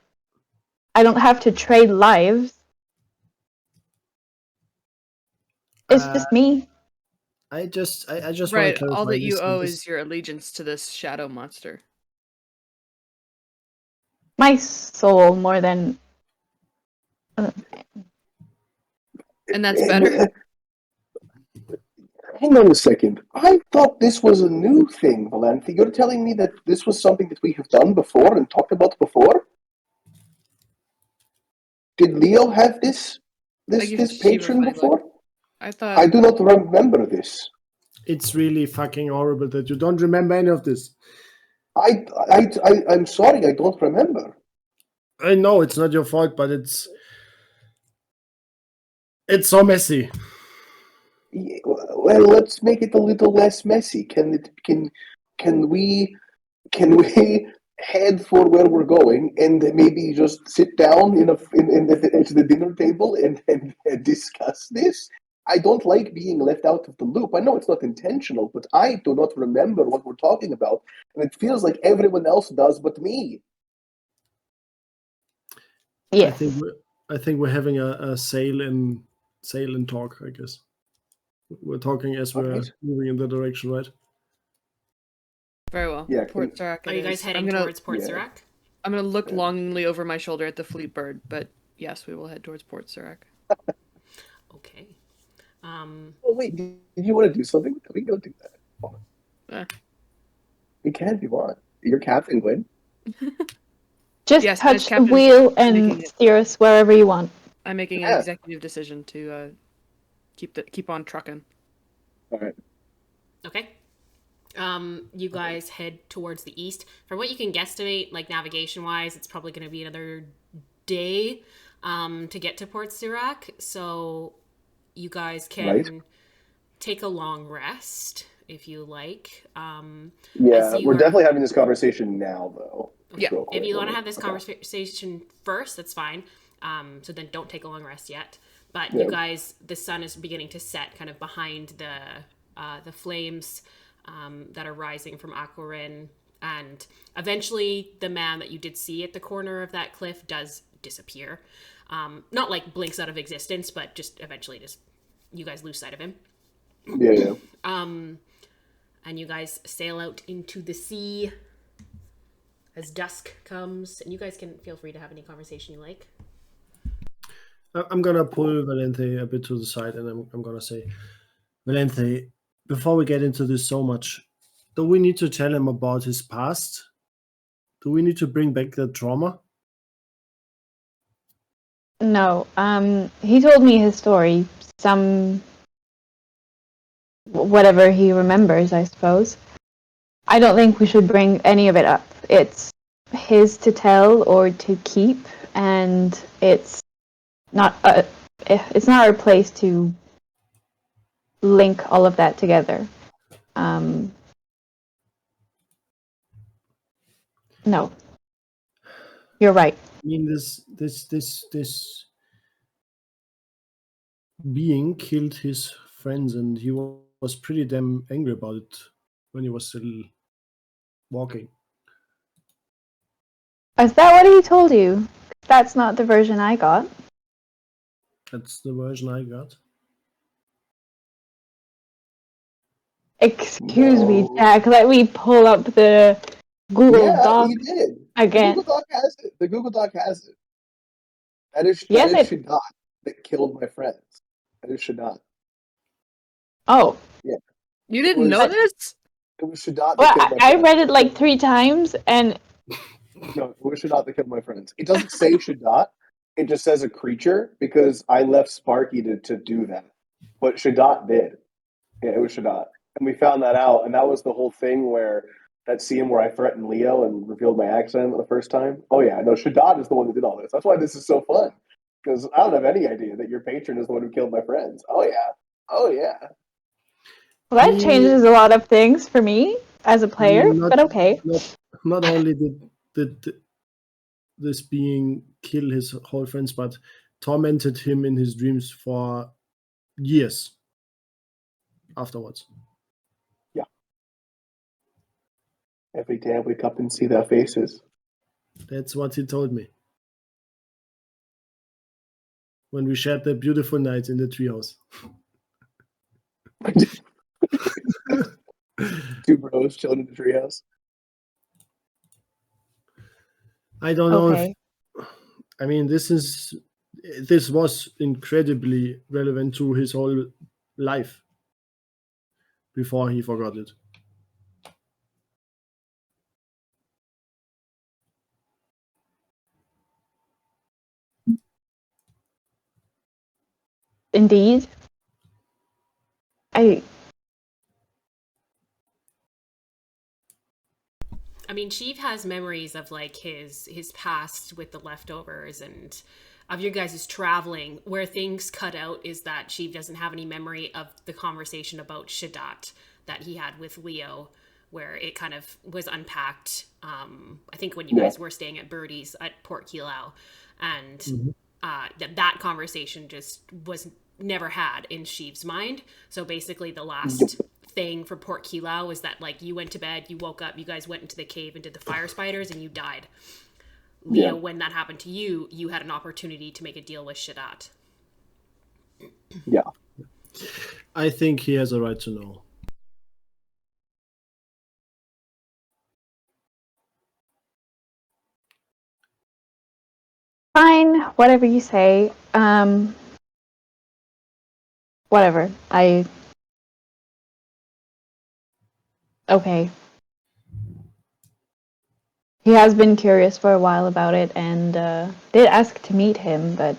I don't have to trade lives. It's just me. I just want Right, to clarify all that you this, owe this- is your allegiance to this shadow monster. My soul more than... And that's better. Hang on a second. I thought this was a new thing, Valente. You're telling me that this was something that we have done before and talked about before? Did Leo have this Like, this she patron reflects, like- before? I thought I do not remember this. It's really fucking horrible that you don't remember any of this. I'm sorry, I don't remember. I know it's not your fault, but it's so messy. Well, let's make it a little less messy. Can we head for where we're going and maybe just sit down at the dinner table and discuss this? I don't like being left out of the loop. I know it's not intentional, but I do not remember what we're talking about, and it feels like everyone else does but me. Yes. I think we're having a sail and talk. I guess we're talking as we're Alright. moving in that direction, right? very well. Yeah, Port Surak. Are it you guys is. heading towards Port Surak? I'm gonna look Yeah. longingly over my shoulder at the fleet bird, but yes, we will head towards Port Surak. Okay. Oh wait, did you want to do something? We can go do that. Come on. Eh. We can if you want. You're Captain Gwen. Just Yes, as touch the captain, wheel and making it. steer us wherever you want. I'm making an Yeah. executive decision to keep on trucking. All right. Okay. You guys head towards the east. From what you can guesstimate, like navigation wise, it's probably going to be another day to get to Port Surak. So you guys can Right. take a long rest if you like. Yeah, you we're are- definitely having this conversation now, though. Yeah, Real quick. If you want to have this Okay. conversation first, that's fine. So then don't take a long rest yet. But Yeah. you guys, the sun is beginning to set kind of behind the flames that are rising from Aquarin. And eventually the man that you did see at the corner of that cliff does disappear. Not like blinks out of existence, but just eventually just you guys lose sight of him. Yeah. And you guys sail out into the sea as dusk comes. And you guys can feel free to have any conversation you like. I'm gonna pull Valente a bit to the side, and I'm gonna say, Valente, before we get into this so much, do we need to tell him about his past? Do we need to bring back the trauma? No. He told me his story. Whatever he remembers, I suppose. I don't think we should bring any of it up. It's his to tell or to keep, and it's not our place to link all of that together. No, you're right. I mean, this being killed his friends, and he was pretty damn angry about it when he was still walking. Is that what he told you? That's not the version I got. That's the version I got. Excuse me, No. Jack. Let me pull up the Google Yeah, Doc he did. again. The Google Doc has it. The Google Doc has it. That is Yes, Shadat that killed my friends. That is Shadat. Oh, You didn't was- know this? It was Shadat that well, killed my I friends. read it like 3 times, and No, it was Shadat that killed my friends. It doesn't say Shadat. It just says a creature because I left Sparky to do that. But Shadat did. Yeah, it was Shadat. And we found that out. And that was the whole thing where that scene where I threatened Leo and revealed my accent the first time. Oh, yeah. No, Shadat is the one who did all this. That's why this is so fun. Because I don't have any idea that your patron is the one who killed my friends. Oh, yeah. Oh, yeah. well, that changes a lot of things for me as a player. Not- But okay. Not only did this being kill his whole friends, but tormented him in his dreams for years afterwards. Every day I wake up and see their faces. That's what he told me. When we shared the beautiful nights in the treehouse. Two bros chilling in the treehouse. I don't know Okay. if I mean this was incredibly relevant to his whole life before he forgot it. Indeed. I I mean, Sheev has memories of like his past with the leftovers and of you guys' traveling. Where things cut out is that Sheev doesn't have any memory of the conversation about Shadat that he had with Leo, where it kind of was unpacked. I think when you guys were staying at Birdie's at Port Kilau, and that conversation just was never had in Sheev's mind. So basically, the last thing for Port Kilau was that like you went to bed, you woke up, you guys went into the cave and did the fire spiders, and you died. Leo, when that happened to you, you had an opportunity to make a deal with Shadat. Yeah. I think he has a right to know. fine, whatever you say. Whatever. Okay. He has been curious for a while about it and did ask to meet him, but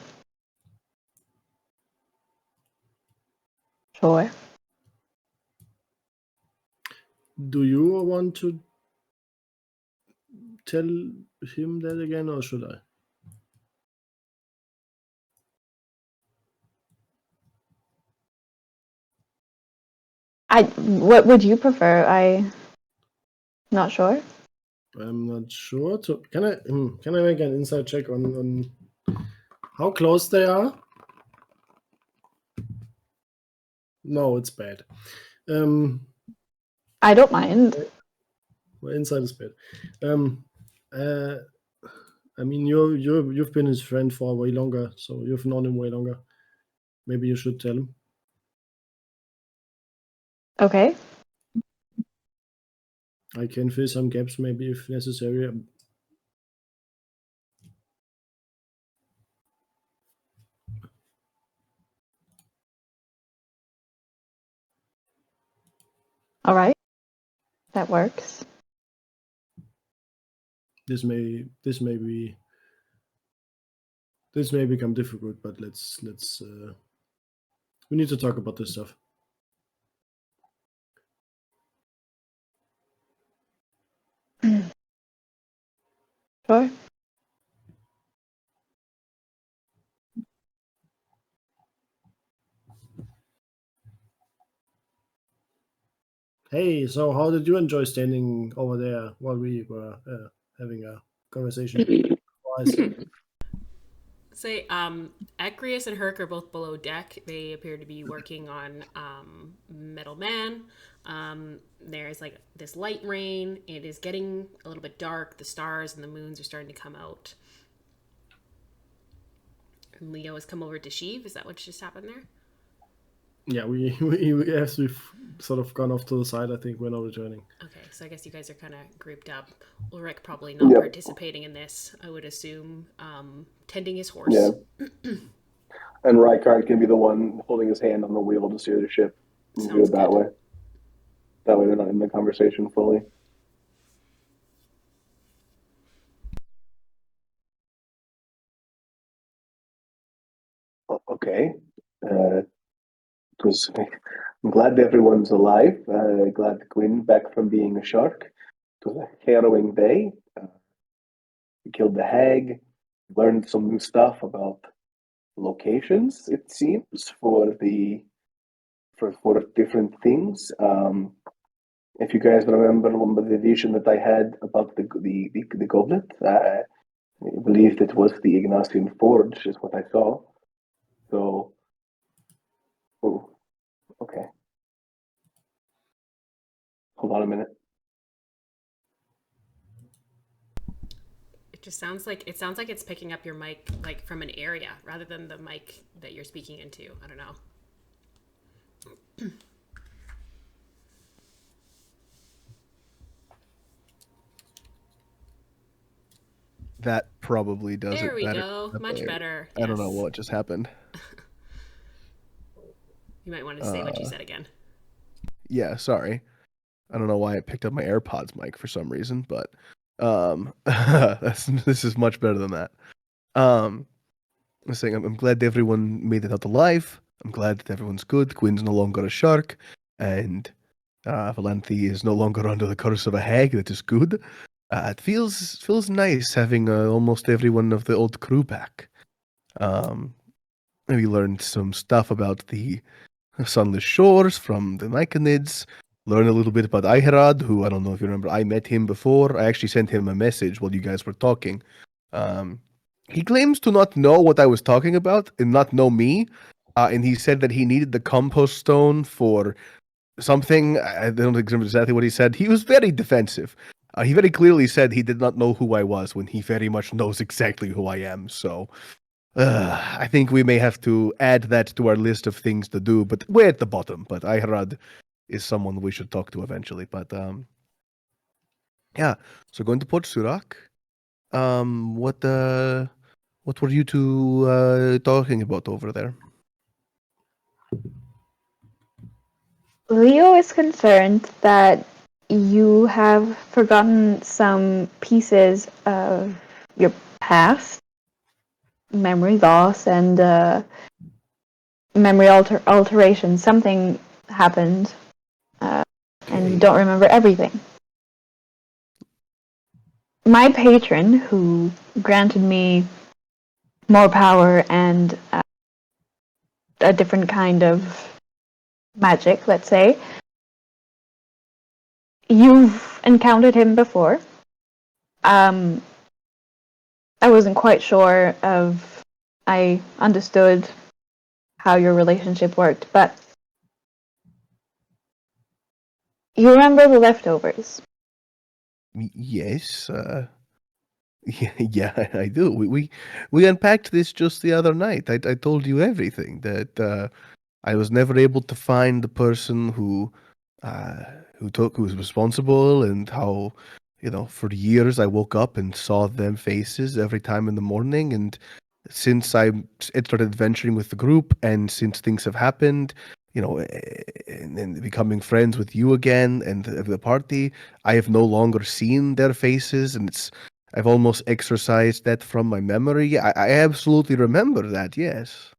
sure. Do you want to tell him that again, or should I? What would you prefer? Not sure. I'm not sure. So can I make an inside check on how close they are? No, it's bad. I don't mind. Well, inside is bad. I mean, you've been his friend for way longer, so you've known him way longer. Maybe you should tell him. Okay. I can fill some gaps, maybe if necessary. All right. That works. This may become difficult, but let's we need to talk about this stuff. Sure. Hey, so how did you enjoy standing over there while we were having a conversation? Say, Ecrius and Herc are both below deck. They appear to be working on Metal Man. There's like this light rain. It is getting a little bit dark. The stars and the moons are starting to come out. And Leo has come over to Sheev. Is that what just happened there? Yeah, we've sort of gone off to the side. I think we're not returning. Okay, so I guess you guys are kind of grouped up. Ulrich probably not participating in this, I would assume. Tending his horse. Yeah. And Rykard can be the one holding his hand on the wheel to steer the ship. And do it that way. That way they're not in the conversation fully. Okay. I'm glad everyone's alive. Glad Gwyn back from being a shark. It was a harrowing day. We killed the hag. Learned some new stuff about locations. It seems for different things. If you guys remember the vision that I had about the goblet, I believed it was the Ignatian Forge, is what I saw. So, okay. Hold on a minute. It sounds like it's picking up your mic like from an area rather than the mic that you're speaking into. I don't know. That probably does there it better. There we go. Much better. I don't know what just happened. You might want to say what you said again. Yeah, sorry. I don't know why it picked up my AirPods mic for some reason, but this is much better than that. I was saying I'm glad everyone made it out alive. I'm glad that everyone's good. Gwyn's no longer a shark, and Valenthi is no longer under the curse of a hag. That is good. It feels nice having almost everyone of the old crew back. We learned some stuff about the Sunless Shores from the Myconids. Learn a little bit about Aeherad, who I don't know if you remember. I met him before. I actually sent him a message while you guys were talking. He claims to not know what I was talking about and not know me. And he said that he needed the compost stone for something. I don't remember exactly what he said. He was very defensive. He very clearly said he did not know who I was when he very much knows exactly who I am. So I think we may have to add that to our list of things to do, but we're at the bottom. But Aeherad is someone we should talk to eventually. But yeah, so going to Port Surak. What were you two talking about over there? Leo is concerned that you have forgotten some pieces of your past, memory loss, and memory alteration. Something happened, and you don't remember everything. My patron, who granted me more power and a different kind of magic, let's say, you've encountered him before. I wasn't quite sure of I understood how your relationship worked, but you remember the leftovers. Yes, yeah, I do. We unpacked this just the other night. I told you everything that I was never able to find the person who was responsible, and how for years I woke up and saw them faces every time in the morning. And since I started adventuring with the group, and since things have happened, and becoming friends with you again and the party, I have no longer seen their faces, and I've almost exorcised that from my memory. I absolutely remember that, yes.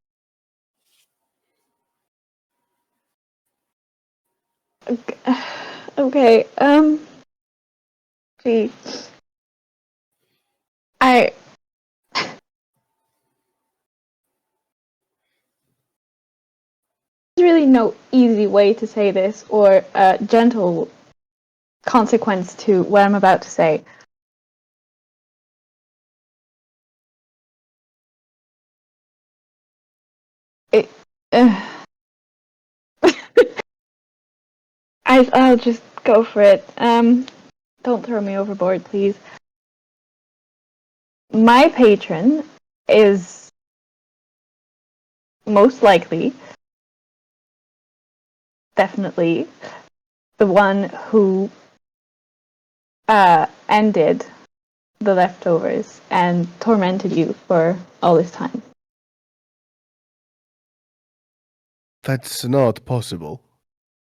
Okay, gee. I There's really no easy way to say this or a gentle consequence to what I'm about to say. It, uh, I'll just go for it. Don't throw me overboard, please. My patron is most likely, definitely, the one who ended the leftovers and tormented you for all this time. That's not possible.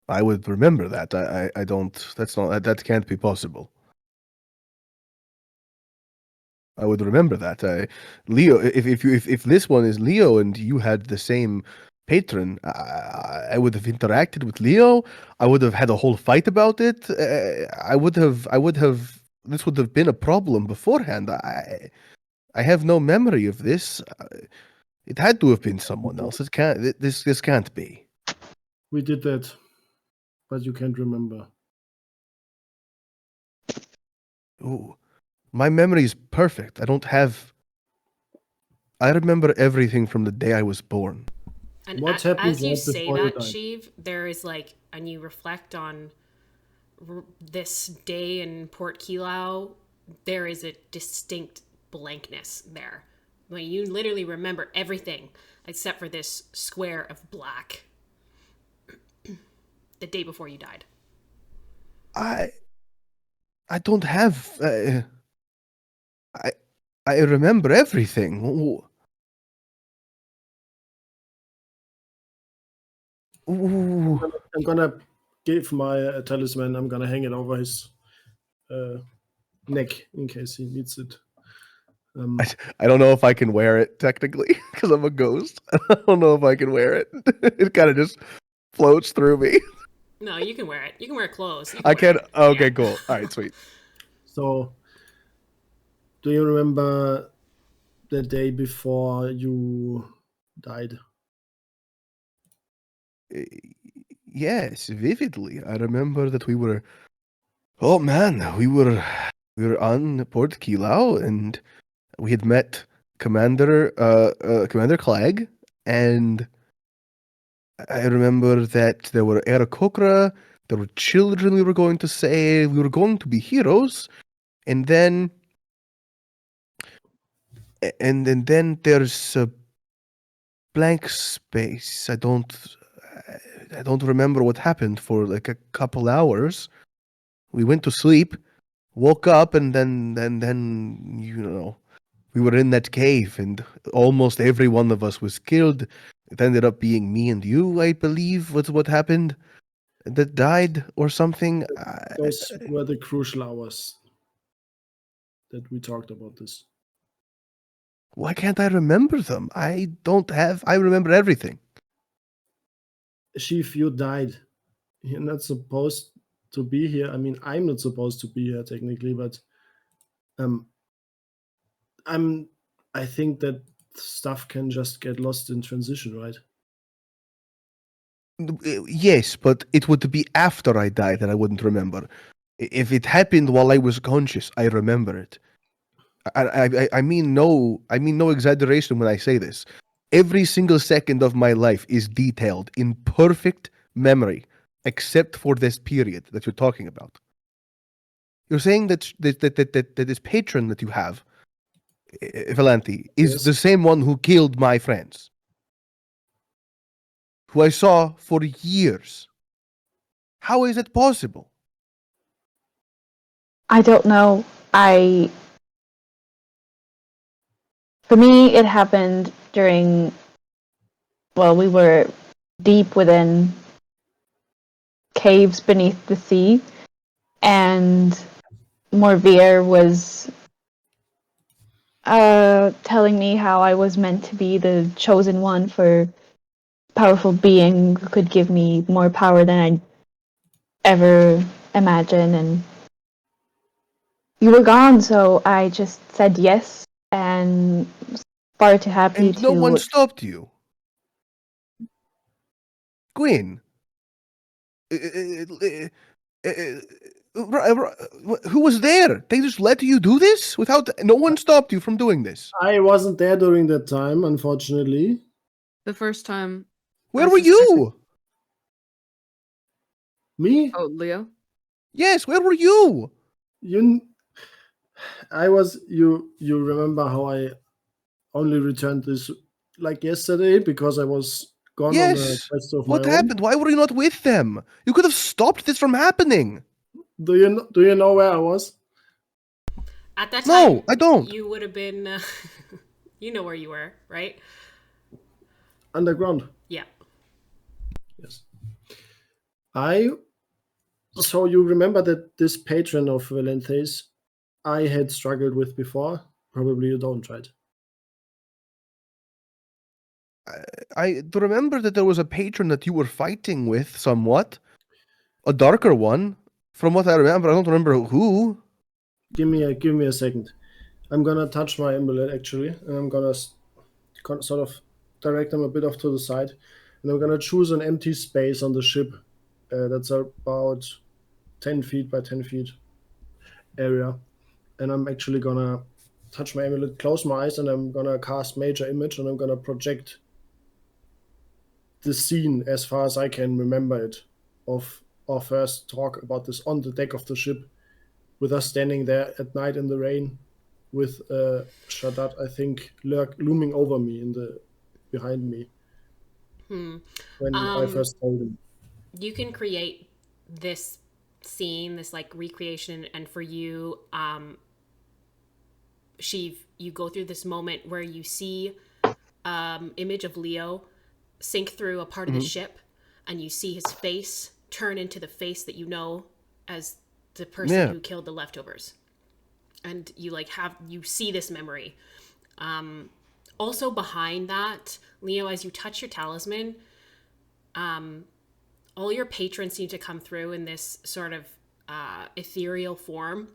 I would remember that. I don't. That can't be possible. I would remember that. Leo, if this one is Leo and you had the same patron, I would have interacted with Leo. I would have had a whole fight about it. I would have. This would have been a problem beforehand. I have no memory of this. It had to have been someone else. It can't. This can't be. We did that, but you can't remember. Ooh, my memory is perfect. I remember everything from the day I was born. And What happened as you right say before you that, died? Sheev, there is and you reflect on this day in Port Kilau, there is a distinct blankness there. Like, you literally remember everything except for this square of black the day before you died. I don't have. I remember everything. Ooh. I'm gonna give my talisman. I'm gonna hang it over his neck in case he needs it. I don't know if I can wear it technically because I'm a ghost. I don't know if I can wear it. It kind of just floats through me. No, you can wear it. You can wear clothes. You I wear can't. it. Okay, Yeah. cool. All right, sweet. So, do you remember the day before you died? Yes, vividly. I remember that we were. Oh man, we were on Port Kilau, and we had met Commander Clegg, and I remember that there were Aarakocra, there were children we were going to save, we were going to be heroes, and then and then there's a blank space. I don't remember what happened for like a couple hours. We went to sleep, woke up, and then we were in that cave, and almost every one of us was killed. It ended up being me and you, I believe, was what happened. That died or something. Those were the crucial hours that we talked about this. Why can't I remember them? I remember everything. Chief, you died. You're not supposed to be here. I mean, I'm not supposed to be here technically, but um, I think that stuff can just get lost in transition, right? Yes, but it would be after I died that I wouldn't remember. If it happened while I was conscious, I remember it. I mean no exaggeration when I say this. Every single second of my life is detailed in perfect memory, except for this period that you're talking about. You're saying that this patron that you have, Valenti, is Yes. the same one who killed my friends, who I saw for years. How is it possible? I don't know. For me, it happened during, well, we were deep within caves beneath the sea, and Morvier was telling me how I was meant to be the chosen one for powerful being who could give me more power than I'd ever imagine, and you were gone, so I just said yes and was far too happy And no one to. stopped you. Gwyn, uh, uh, who was there? They just let you do this without no one stopped you from doing this. I wasn't there during that time, unfortunately. The first time. Where I were suspected- you? Me? Oh, Leo. Yes, where were you? You you remember how I only returned this like yesterday because I was gone on a Yes. quest of What my happened? Why were you not with them? You could have stopped this from happening. own. Do you know where I was? At that No, time, I don't. You would have been. You know where you were, right? Underground. Yeah. Yes. So you remember that this patron of Valenthe's I had struggled with before? Probably you don't, right? I remember that there was a patron that you were fighting with somewhat. A darker one. From what I remember, I don't remember who. Give me a second. I'm gonna touch my amulet actually, and I'm gonna sort of direct them a bit off to the side, and I'm gonna choose an empty space on the ship that's about 10 feet by 10 feet area, and I'm actually gonna touch my amulet, close my eyes, and I'm gonna cast Major Image, and I'm gonna project the scene as far as I can remember it of our first talk about this on the deck of the ship, with us standing there at night in the rain, with Shadat, I think, looming over me behind me when I first told him. You can create this scene, this like recreation, and for you, Sheev, you go through this moment where you see image of Leo sink through a part of the ship, and you see his face turn into the face that you know as the person Yeah. who killed the leftovers. and you see this memory. Also behind that, Leo, as you touch your talisman, all your patrons seem to come through in this sort of ethereal form.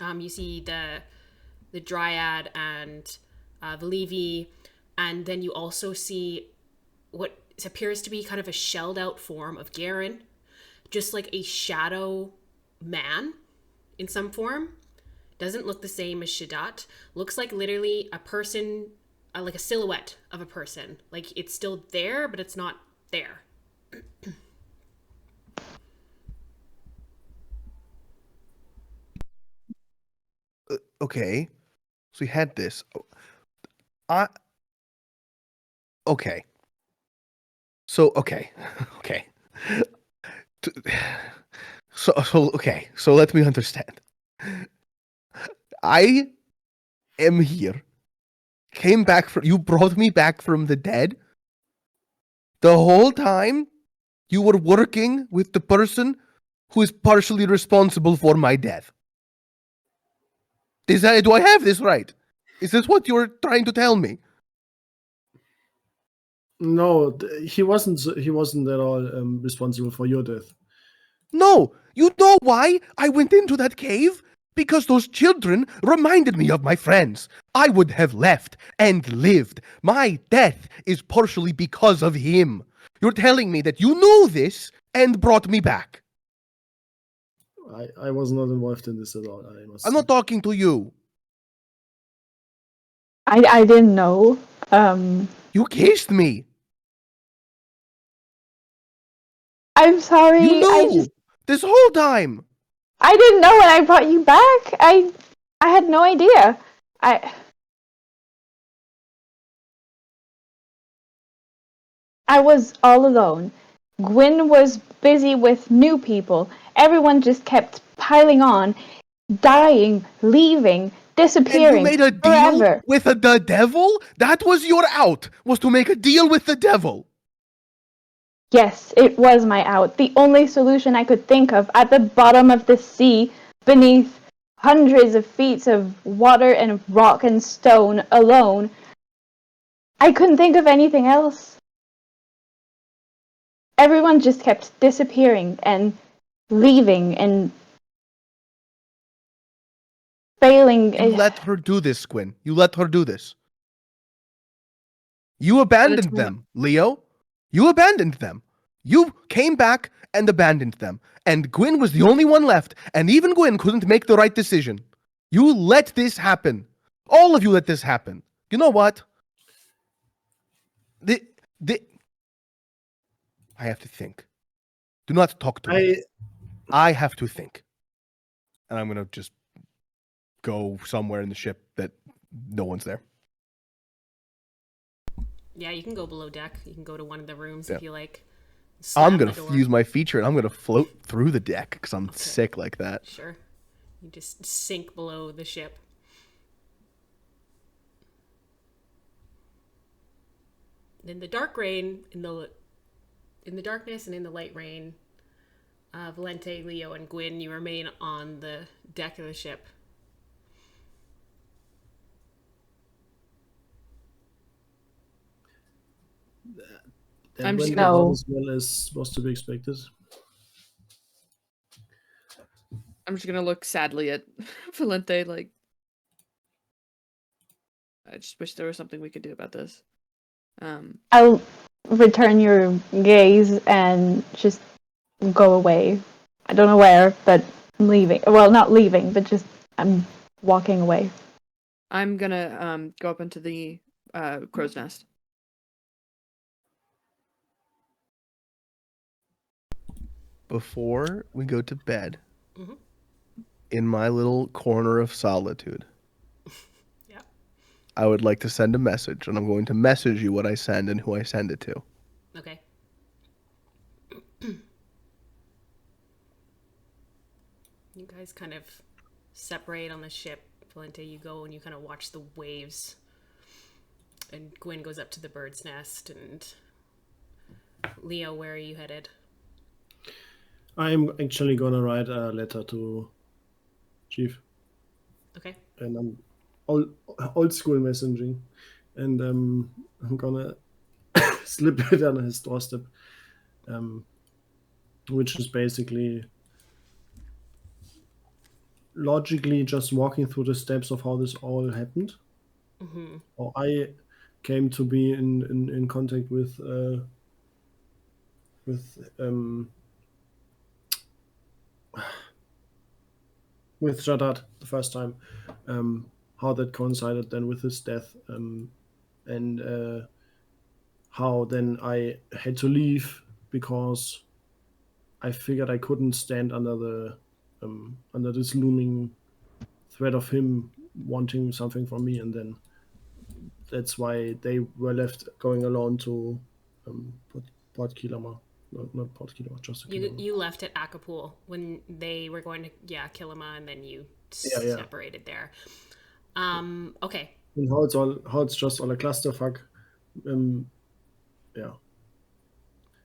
You see the Dryad and the Levy, and then you also see what appears to be kind of a shelled out form of Garen, just like a shadow man in some form. Doesn't look the same as Shadat. Looks like literally a person, like a silhouette of a person. Like it's still there, but it's not there. Okay. So we had this. Okay. So okay. Okay. So okay. So let me understand. I am here. Came back from you brought me back from the dead. The whole time you were working with the person who is partially responsible for my death. Do I have this right? Is this what you're trying to tell me? No, he wasn't. He wasn't at all responsible for your death. No, you know why I went into that cave? Because those children reminded me of my friends. I would have left and lived. My death is partially because of him. You're telling me that you knew this and brought me back. I was not involved in this at all. I'm not talking to you. I didn't know. You kissed me. I'm sorry. You knew this whole time. I didn't know when I brought you back. I had no idea. I was all alone. Gwyn was busy with new people. Everyone just kept piling on, dying, leaving, disappearing. And you made a deal forever. with the devil? That was your out, was to make a deal with the devil. Yes, it was my out. The only solution I could think of at the bottom of the sea, beneath hundreds of feet of water and rock and stone alone. I couldn't think of anything else. Everyone just kept disappearing and leaving and failing. You let her do this, Gwyn. You let her do this. You abandoned them, Leo. You abandoned them. You came back and abandoned them. And Gwyn was the only one left. And even Gwyn couldn't make the right decision. You let this happen. All of you let this happen. You know what? I have to think. Do not talk to me. I have to think. And I'm going to just go somewhere in the ship that no one's there. Yeah, you can go below deck. You can go to one of the rooms if you like. I'm going to use my feature and I'm going to float through the deck because I'm sick like that. Sure. You just sink below the ship. In the dark rain, in the darkness and in the light rain, Valente, Leo, and Gwyn, you remain on the deck of the ship. I'm just gonna- as well as was to be expected. I'm just gonna look sadly at Valente, like, I just wish there was something we could do about this. I'll return your gaze and just go away. I don't know where, but I'm leaving. Well, not leaving, but just I'm walking away. I'm gonna go up into the crow's nest. Before we go to bed, Mhm. in my little corner of solitude, Yeah. I would like to send a message, and I'm going to message you what I send and who I send it to. Okay. You guys kind of separate on the ship. Valente, you go and you kind of watch the waves. And Gwyn goes up to the bird's nest. And Leo, where are you headed? I'm actually gonna write a letter to Chief. Okay. and I'm old school messaging, and I'm gonna slip it on his doorstep, which is basically logically just walking through the steps of how this all happened. Mm-hmm. Or I came to be in contact with Shadat the first time, how that coincided then with his death, and how then I had to leave because I figured I couldn't stand under this looming threat of him wanting something from me, and then that's why they were left going alone to Port Kilama. No, not Port Kilama, just a Kilama. You left at Acapulco when they were going to Kilima, and then you Yeah. separated there. Okay. And how it's just all a clusterfuck. Yeah.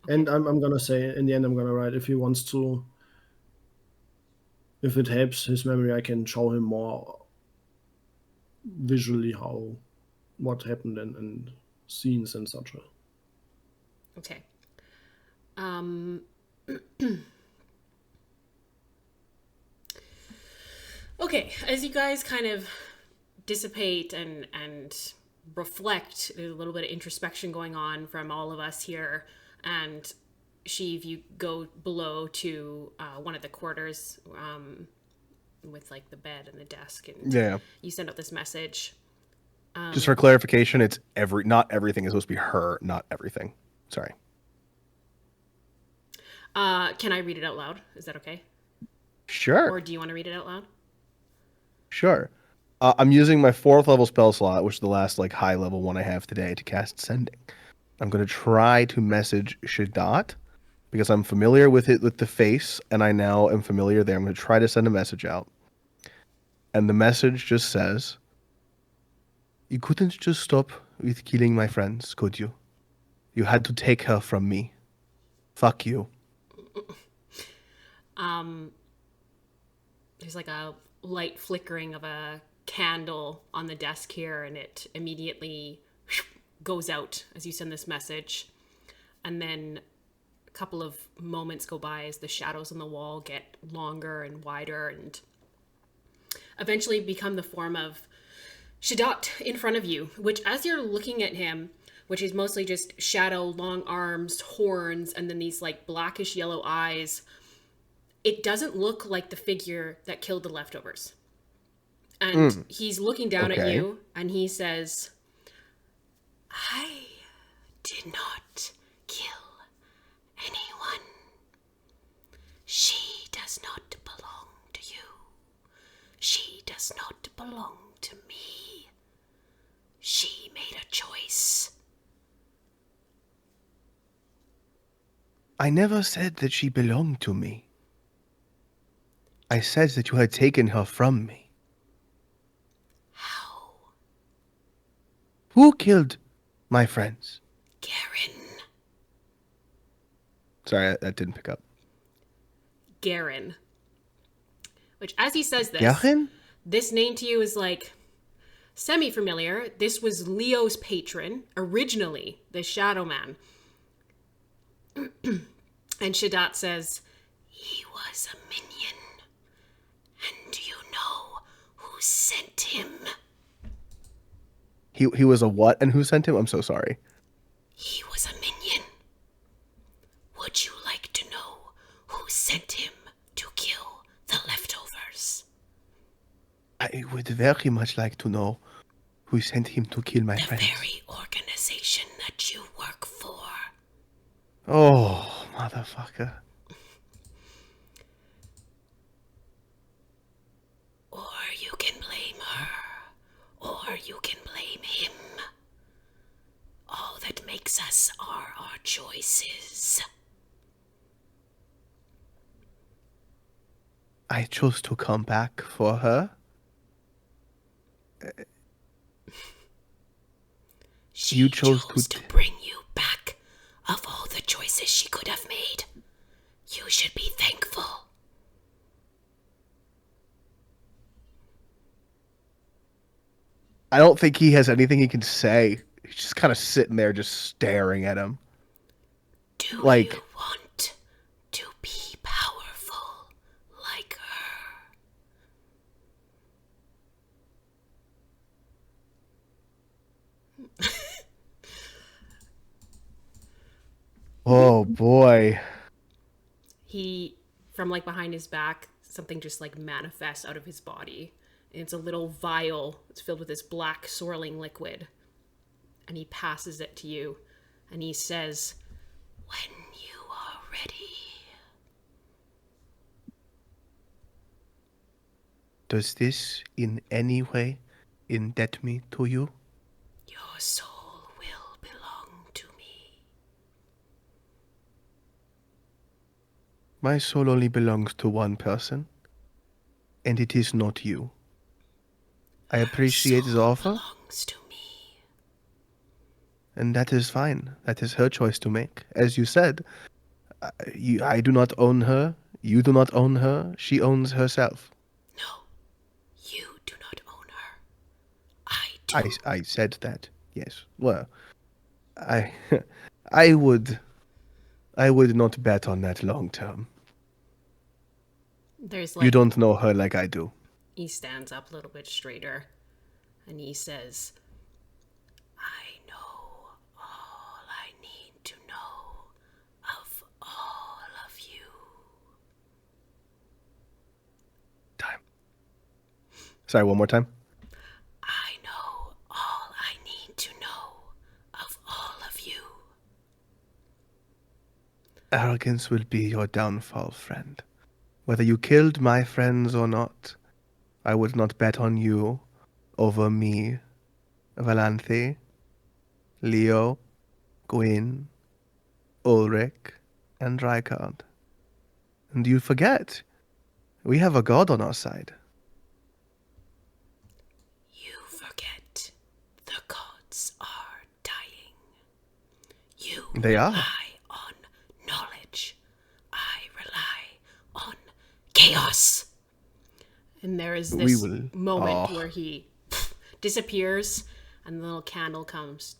And I'm gonna say in the end I'm gonna write if he wants to, if it helps his memory, I can show him more visually what happened and scenes and such. Okay. Okay, as you guys kind of dissipate and reflect, there's a little bit of introspection going on from all of us here, and Sheev, you go below to one of the quarters with like the bed and the desk, and you send out this message. Just for clarification, it's not everything is supposed to be her, not everything. Sorry. Can I read it out loud? Is that okay? Sure. Or do you want to read it out loud? Sure. I'm using my 4th level spell slot, which is the last like high level one I have today, to cast Sending. I'm going to try to message Shadat because I'm familiar with it with the face, and I now am familiar there. I'm going to try to send a message out. And the message just says, "You couldn't just stop with killing my friends, could you? You had to take her from me. Fuck you." There's like a light flickering of a candle on the desk here, and it immediately goes out as you send this message. And then a couple of moments go by as the shadows on the wall get longer and wider and eventually become the form of Shadat in front of you, which as you're looking at him, which is mostly just shadow, long arms, horns, and then these like blackish yellow eyes, it doesn't look like the figure that killed the leftovers. And he's looking down at you, and he says, "I did not kill anyone. She does not belong to you. She does not belong to me. She made a choice." I never said that she belonged to me. I said that you had taken her from me. How? Who killed my friends? Garen. Sorry, that didn't pick up. Garen. Which, as he says this, Garen? this name to you is like semi-familiar. This was Leo's patron, originally, the Shadow Man. And Shadat says, "He was a minion. And do you know who sent him?" He was a what, and who sent him? I'm so sorry. He was a minion. Would you like to know who sent him to kill the leftovers? I would very much like to know who sent him to kill my friends. The very organization that you work for. Oh, motherfucker. Or you can blame her. Or you can blame him. All that makes us are our choices. I chose to come back for her. She chose to bring you back. Of all the choices she could have made, you should be thankful. I don't think he has anything he can say. He's just kind of sitting there, just staring at him. Do Like- you want to be powerful like her? Oh boy. He, from like behind his back, something just like manifests out of his body. And it's a little vial. It's filled with this black swirling liquid. And he passes it to you. And he says, When you are ready. Does this in any way indebt me to you? Your soul will belong to me. My soul only belongs to one person, and it is not you. I appreciate the offer, Belongs to me. and that is fine. That is her choice to make. As you said, I do not own her. You do not own her. She owns herself. No, you do not own her. I do. I said that. Yes. Well, I I would not bet on that long term. there's like, You don't know her like I do. he stands up a little bit straighter. And he says, I know all I need to know of all of you. Time. Sorry, one more time. I know all I need to know of all of you. Arrogance will be your downfall, friend. Whether you killed my friends or not, I would not bet on you over me, Valanthe, Leo, Gwyn, Ulrich, and Rykard. And you forget, we have a god on our side. You forget the gods are dying. You They are. rely on knowledge. I rely on chaos. and there is We this will- moment oh. where he disappears, and the little candle comes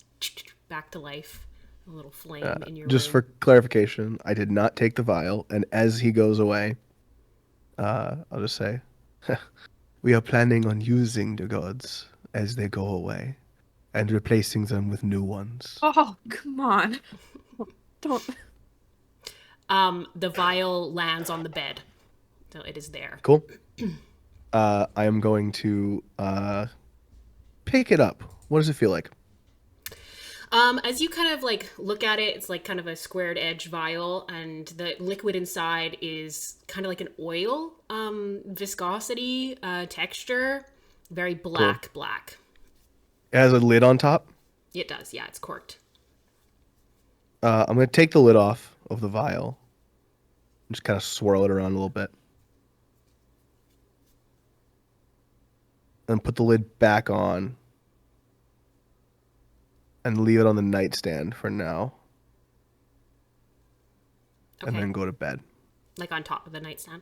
back to life. A little flame in your Just room. for clarification, I did not take the vial, and as he goes away, I'll just say, we are planning on using the gods as they go away, and replacing them with new ones. Oh, come on. Don't. The vial lands on the bed, so it is there. Cool. I am going to pick it up. What does it feel like? As you kind of like look at it, it's like kind of a squared edge vial, and the liquid inside is kind of like an oil viscosity texture, very black. It has a lid on top. It does, yeah, it's corked. I'm going to take the lid off of the vial. Just kind of swirl it around a little bit. And put the lid back on. And leave it on the nightstand for now. Okay. And then go to bed. Like on top of the nightstand.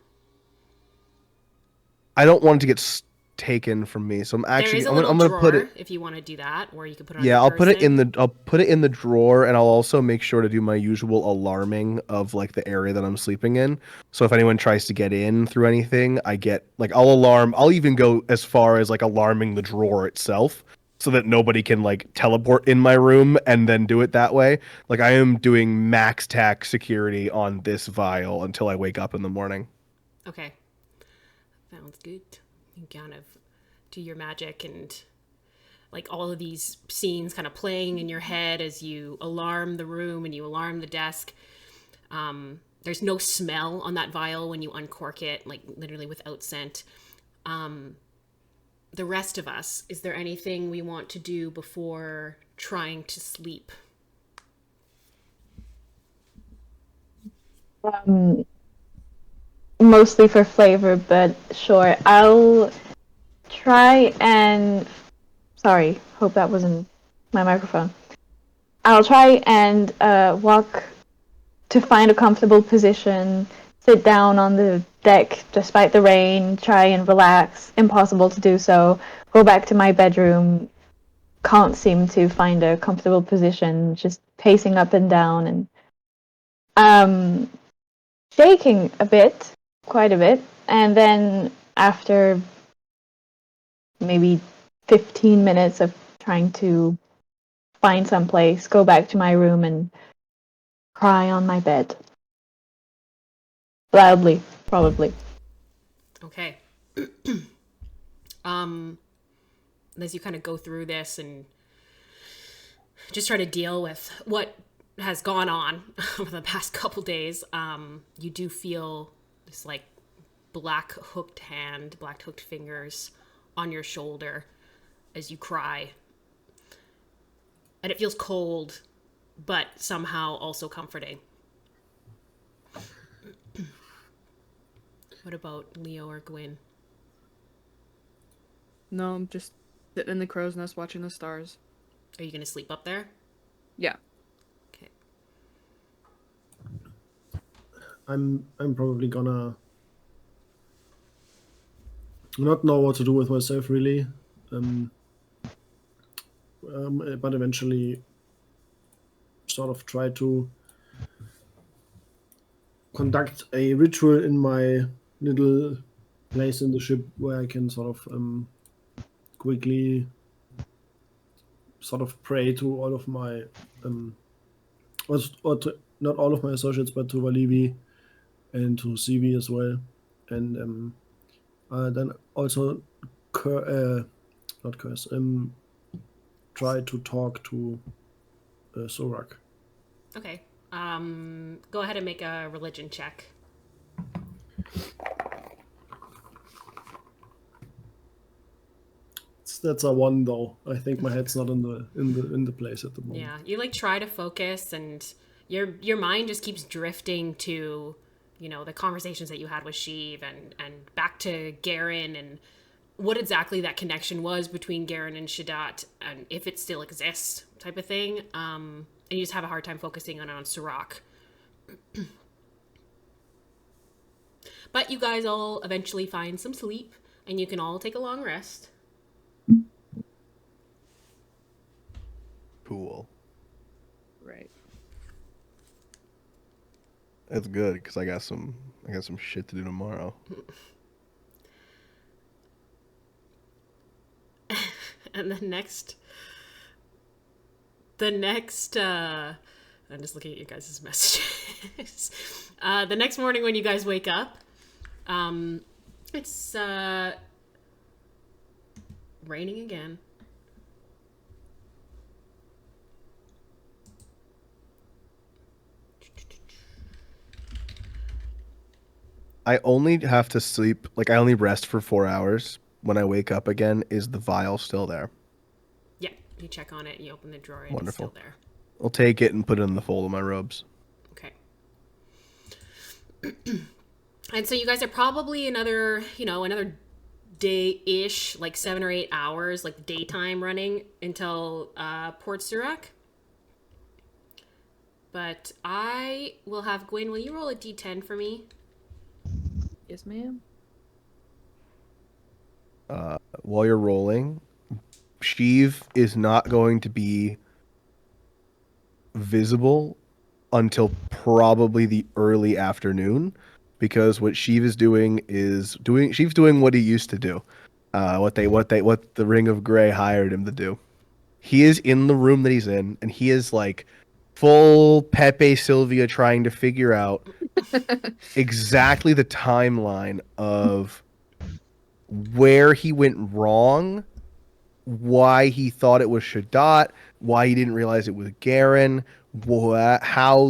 I don't want it to get taken from me, so I'm actually There is a I'm little gonna drawer put it. if you want to do that, or you could put it on Yeah, your I'll put it in person. the drawer, and I'll also make sure to do my usual alarming of like the area that I'm sleeping in. So if anyone tries to get in through anything, I get like I'll alarm. I'll even go as far as like alarming the drawer itself, so that nobody can like teleport in my room and then do it that way. Like I am doing max tack security on this vial until I wake up in the morning. Okay. Sounds good. You kind of do your magic, and like all of these scenes kind of playing in your head as you alarm the room and you alarm the desk. There's no smell on that vial when you uncork it, like literally without scent. The rest of us, is there anything we want to do before trying to sleep? Mostly for flavor, but sure. I'll try and. Sorry, hope that wasn't my microphone. I'll try and walk to find a comfortable position, sit down on the deck despite the rain, try and relax. Impossible to do so. Go back to my bedroom, can't seem to find a comfortable position, just pacing up and down and shaking a bit, quite a bit. And then after maybe 15 minutes of trying to find some place, go back to my room and cry on my bed. Loudly, probably. Okay. As you kind of go through this and just try to deal with what has gone on over the past couple days, you do feel this like black hooked fingers on your shoulder as you cry. And it feels cold, but somehow also comforting. What about Leo or Gwyn? No, I'm just sitting in the crow's nest watching the stars. Are you going to sleep up there? Yeah. Okay. I'm probably gonna not know what to do with myself really, but eventually sort of try to conduct a ritual in my little place in the ship where I can sort of quickly sort of pray to all of my or to, not all of my associates, but to Valibi and to CV as well, and then also not curse, try to talk to Surak. Okay. Go ahead and make a religion check. That's a 1 though. I think my head's not in the place at the moment. Yeah, you like try to focus, and your mind just keeps drifting to, the conversations that you had with Sheev and back to Garen and what exactly that connection was between Garen and Shadat and if it still exists, type of thing. And you just have a hard time focusing on Surak. But you guys all eventually find some sleep, and you can all take a long rest. Cool. Right. That's good because I got some shit to do tomorrow. And the next I'm just looking at you guys' messages. The next morning when you guys wake up, it's raining again. I only have to sleep, like I only rest for 4 hours. When I wake up again, is the vial still there? Yeah, you check on it and you open the drawer and Wonderful. it's still there. I'll take it and put it in the fold of my robes. Okay. And so you guys are probably another day-ish, like 7 or 8 hours, like daytime running until Port Surak. But I will have Gwyn, will you roll a d10 for me? Yes, ma'am. While you're rolling, Sheev is not going to be visible until probably the early afternoon, because what Sheev is doing Sheev's doing what he used to do, what the Ring of Grey hired him to do. He is in the room that he's in, and he is like full Pepe Sylvia trying to figure out exactly the timeline of where he went wrong, why he thought it was Shadat, why he didn't realize it was Garen, how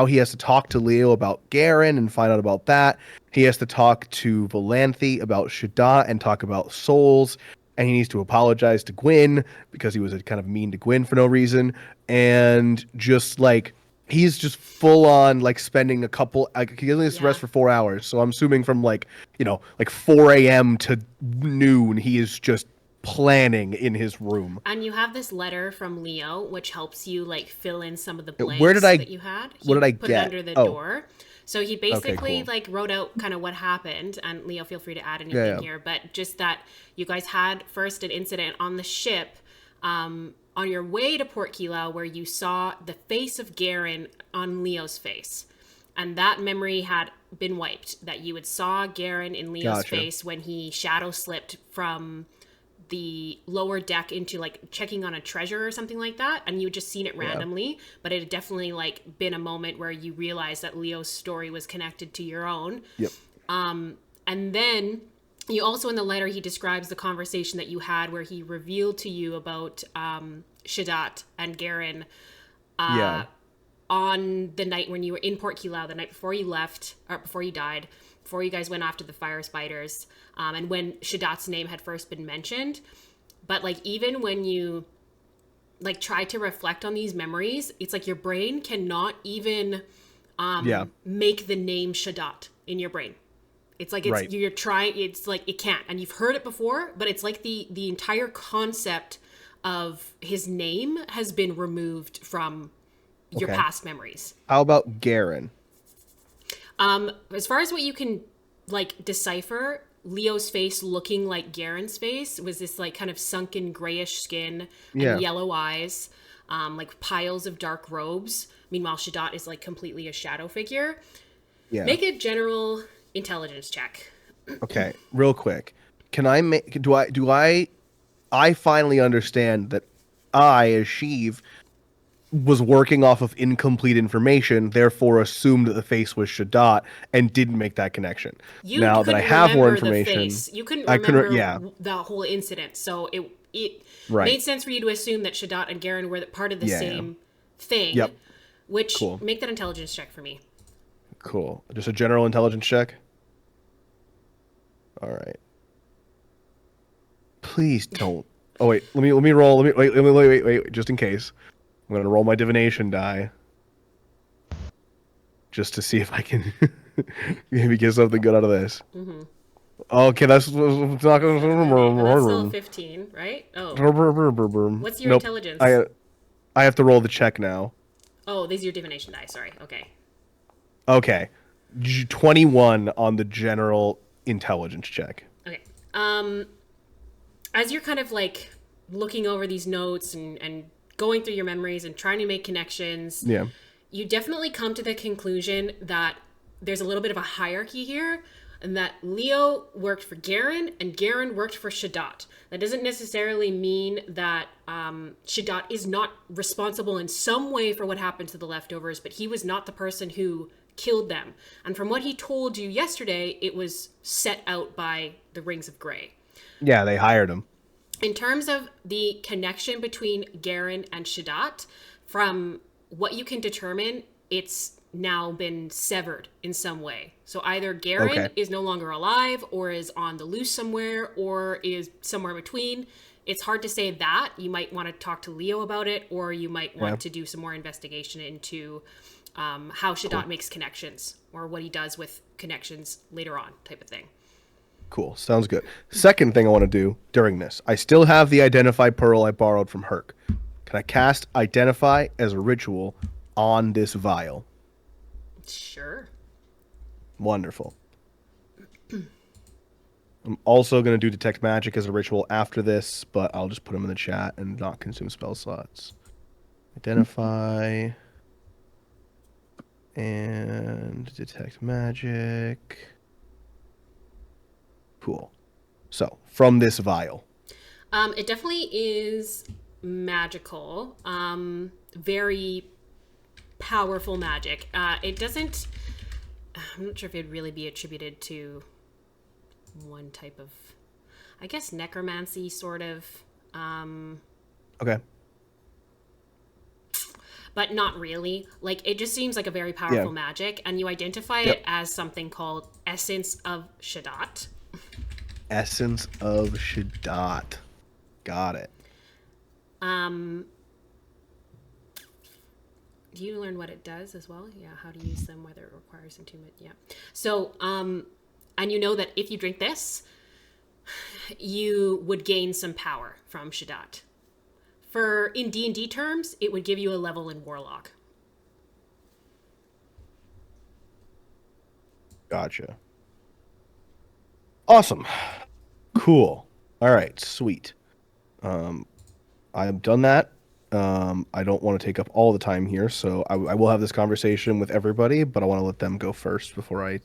he has to talk to Leo about Garen and find out about that. He has to talk to Valanthe about Shadat and talk about souls, and he needs to apologize to Gwyn because he was kind of mean to Gwyn for no reason, and just like he's just full on like spending a couple. Like, he only has to rest for 4 hours, so I'm assuming from like 4 a.m. to noon, he is just planning in his room. And you have this letter from Leo, which helps you like fill in some of the blanks that you had. What did I put get? it under the door. So he basically cool. like wrote out kind of what happened, and Leo, feel free to add anything here, but just that you guys had first an incident on the ship on your way to Port Kila, where you saw the face of Garen on Leo's face. And that memory had been wiped, that you had saw Garen in Leo's face when he shadow slipped from the lower deck into like checking on a treasure or something like that, and you had just seen it randomly, but it had definitely like been a moment where you realized that Leo's story was connected to your own. Yep. And then you also, in the letter, he describes the conversation that you had where he revealed to you about Shadat and Garen on the night when you were in Port Kila, the night before you left, or before you died, before you guys went after the fire spiders, and when Shadat's name had first been mentioned. But like, even when you like try to reflect on these memories, it's like your brain cannot even make the name Shadat in your brain. It's like you're trying, it's like it can't, and you've heard it before, but it's like the entire concept of his name has been removed from your past memories. How about Garen? As far as what you can like decipher, Leo's face looking like Garen's face was this like kind of sunken grayish skin and yellow eyes, like piles of dark robes. Meanwhile, Shadat is like completely a shadow figure. Yeah. Make a general intelligence check. Okay, real quick. Can I make? I finally understand that I, as Sheev, was working off of incomplete information, therefore assumed that the face was Shadat and didn't make that connection. Now that I have more information, you couldn't remember the whole incident, so it made sense for you to assume that Shadat and Garen were part of the same thing. Yep. Which make that intelligence check for me. Cool. Just a general intelligence check. All right. Please don't. Oh wait, let me roll. Wait, just in case. I'm gonna roll my divination die, just to see if I can maybe get something good out of this. Mm-hmm. Okay, that's not gonna. That's still 15, right? Oh. What's your intelligence? I have to roll the check now. Oh, these are your divination die. Sorry. Okay. Okay, 21 on the general intelligence check. Okay. As you're kind of like looking over these notes and going through your memories and trying to make connections, you definitely come to the conclusion that there's a little bit of a hierarchy here, and that Leo worked for Garen and Garen worked for Shadat. That doesn't necessarily mean that Shadat is not responsible in some way for what happened to the leftovers, but he was not the person who killed them. And from what he told you yesterday, it was set out by the Rings of Grey. Yeah, they hired him. In terms of the connection between Garen and Shadat, from what you can determine, it's now been severed in some way. So either Garen is no longer alive, or is on the loose somewhere, or is somewhere between. It's hard to say that. You might want to talk to Leo about it, or you might want to do some more investigation into how Shadat makes connections, or what he does with connections later on, type of thing. Cool. Sounds good. Second thing I want to do during this, I still have the Identify Pearl I borrowed from Herc. Can I cast Identify as a ritual on this vial? Sure. Wonderful. I'm also going to do Detect Magic as a ritual after this, but I'll just put them in the chat and not consume spell slots. Identify and Detect Magic. Cool. So, from this vial. It definitely is magical. Very powerful magic. It doesn't... I'm not sure if it'd really be attributed to one type of... I guess necromancy, sort of. Okay. But not really. Like, it just seems like a very powerful magic, and you identify it as something called Essence of Shadat. Essence of Shadat. Got it. Do you learn what it does as well? Yeah, how to use them, whether it requires attunement. Yeah. So, and you know that if you drink this, you would gain some power from Shadat. For in D&D terms, it would give you a level in Warlock. Gotcha. Awesome. Cool. All right, sweet. I've done that. I don't want to take up all the time here, so I will have this conversation with everybody, but I want to let them go first before I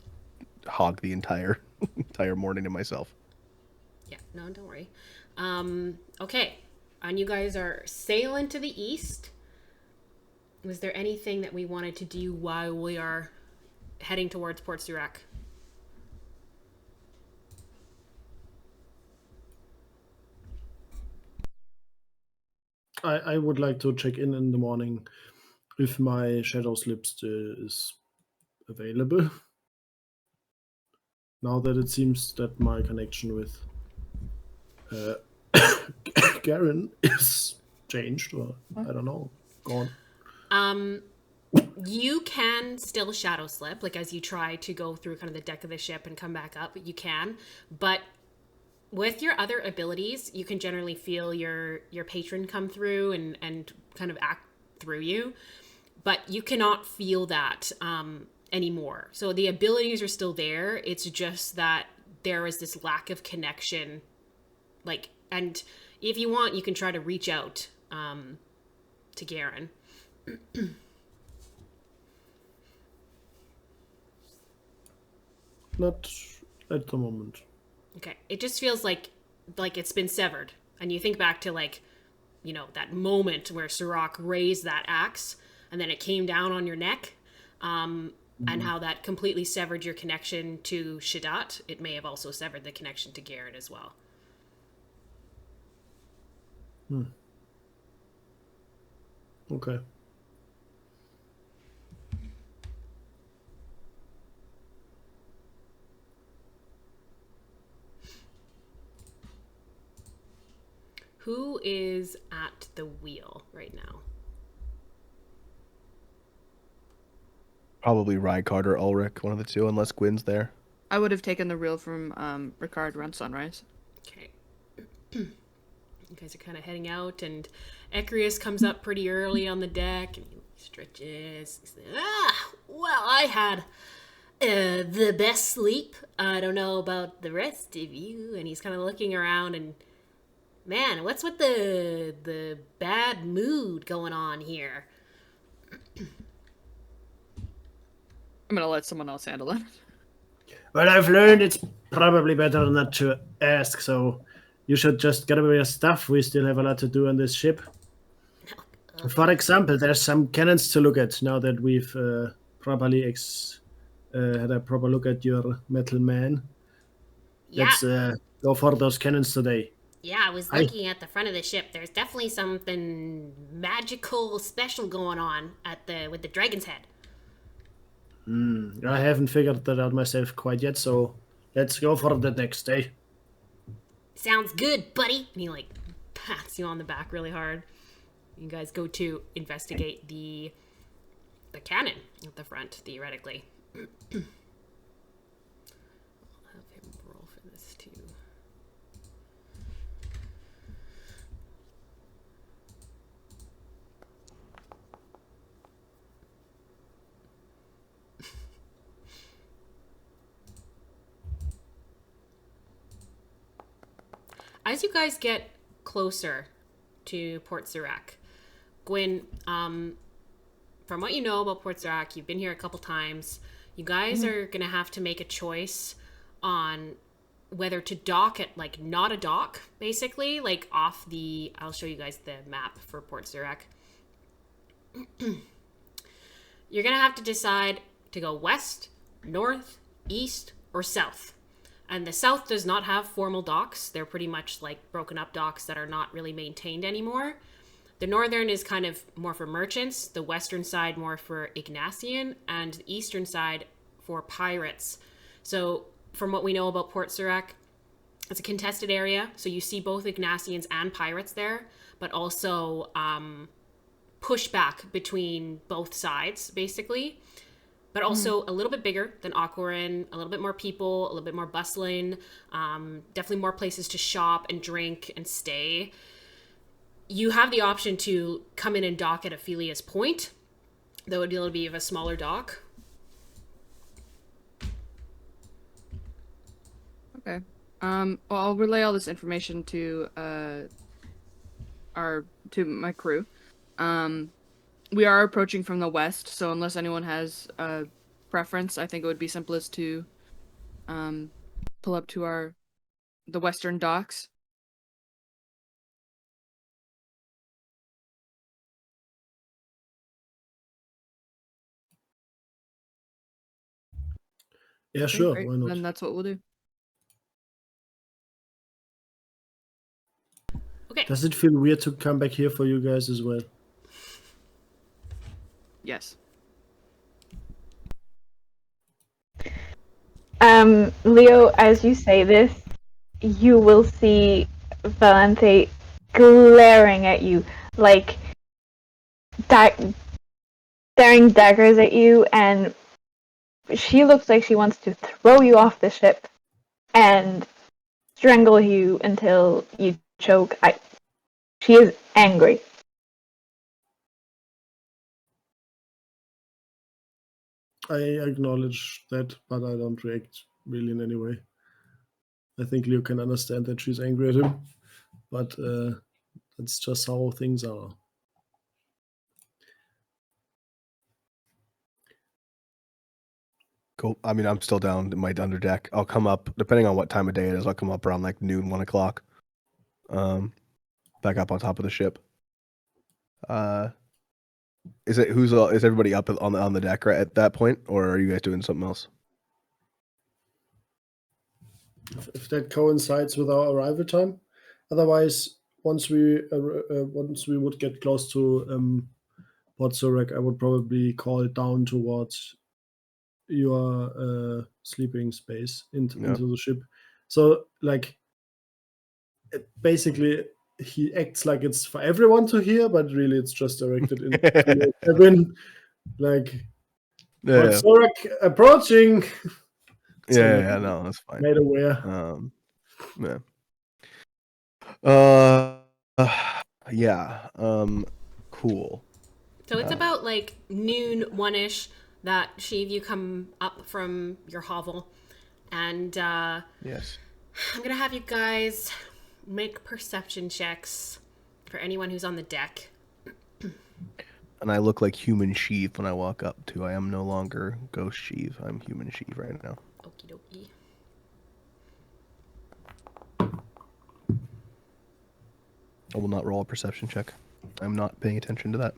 hog the entire entire morning to myself. Yeah, no, don't worry. Okay, and you guys are sailing to the east. Was there anything that we wanted to do while we are heading towards Port Surak? I would like to check in the morning if my shadow slip still is available. Now that it seems that my connection with uh, Garen is changed, or I don't know, gone. You can still shadow slip, like as you try to go through kind of the deck of the ship and come back up, you can. But with your other abilities, you can generally feel your patron come through and kind of act through you. But you cannot feel that anymore. So the abilities are still there. It's just that there is this lack of connection. Like, and if you want, you can try to reach out to Garen. Not at the moment. Okay. It just feels like it's been severed. And you think back to like, you know, that moment where Surak raised that axe and then it came down on your neck. And how that completely severed your connection to Shadat. It may have also severed the connection to Garen as well. Okay. Who is at the wheel right now? Probably Rykard or Ulrich, one of the two, unless Gwyn's there. I would have taken the reel from Ricard around sunrise. Okay. You guys are kind of heading out, and Ecrius comes up pretty early on the deck, and he stretches. He says, well, I had the best sleep. I don't know about the rest of you. And he's kind of looking around, and man, what's with the bad mood going on here? I'm gonna let someone else handle it. Well, I've learned it's probably better not to ask, so you should just get away your stuff. We still have a lot to do on this ship. For example, there's some cannons to look at now that we've properly had a proper look at your metal man. Yeah. Let's go for those cannons today. Yeah, I was looking at the front of the ship. There's definitely something magical, special going on with the dragon's head. I haven't figured that out myself quite yet, so let's go for the next day. Sounds good, buddy. And he like pats you on the back really hard. You guys go to investigate the cannon at the front, theoretically. I'll have him roll for this too. As you guys get closer to Port Surak, Gwyn, from what you know about Port Surak, you've been here a couple times. You guys are gonna have to make a choice on whether to dock at like not a dock, basically, like off the. I'll show you guys the map for Port Surak. You're gonna have to decide to go west, north, east, or south. And the south does not have formal docks. They're pretty much like broken up docks that are not really maintained anymore. The northern is kind of more for merchants, the western side more for Ignatian, and the eastern side for pirates. So from what we know about Port Surak, it's a contested area. So you see both Ignatians and pirates there, but also pushback between both sides, basically. But also a little bit bigger than Aquarin, a little bit more people, a little bit more bustling, definitely more places to shop and drink and stay. You have the option to come in and dock at Ophelia's Point, though it'll be of a smaller dock. Okay. Well, I'll relay all this information to my crew. We are approaching from the west, so unless anyone has a preference, I think it would be simplest to pull up to the western docks. Yeah, Okay, sure. great. Why not? Then that's what we'll do. Okay. Does it feel weird to come back here for you guys as well? Yes. Leo, as you say this, you will see Valente glaring at you, like staring daggers at you, and she looks like she wants to throw you off the ship and strangle you until you choke. She is angry. I acknowledge that, but I don't react really in any way. I think Leo can understand that she's angry at him, but that's just how things are. Cool. I mean, I'm still down in my underdeck. I'll come up, depending on what time of day it is, I'll come up around like noon, 1 o'clock. Back up on top of the ship. Is everybody up on the deck right at that point, or are you guys doing something else? If that coincides with our arrival time, otherwise, once we would get close to Port Surak, I would probably call it down towards your sleeping space into the ship. So, like, basically, he acts like it's for everyone to hear, but really, it's just directed in Kevin. Like, Port Surak approaching. No, that's fine. Made aware. Yeah. Yeah. Cool. So it's about like noon, 1-ish, that Sheev, you come up from your hovel, and Yes. I'm gonna have you guys make perception checks for anyone who's on the deck. And I look like human Sheev when I walk up too. I am no longer ghost Sheev. I'm human Sheev right now. Okie dokie. I will not roll a perception check. I'm not paying attention to that.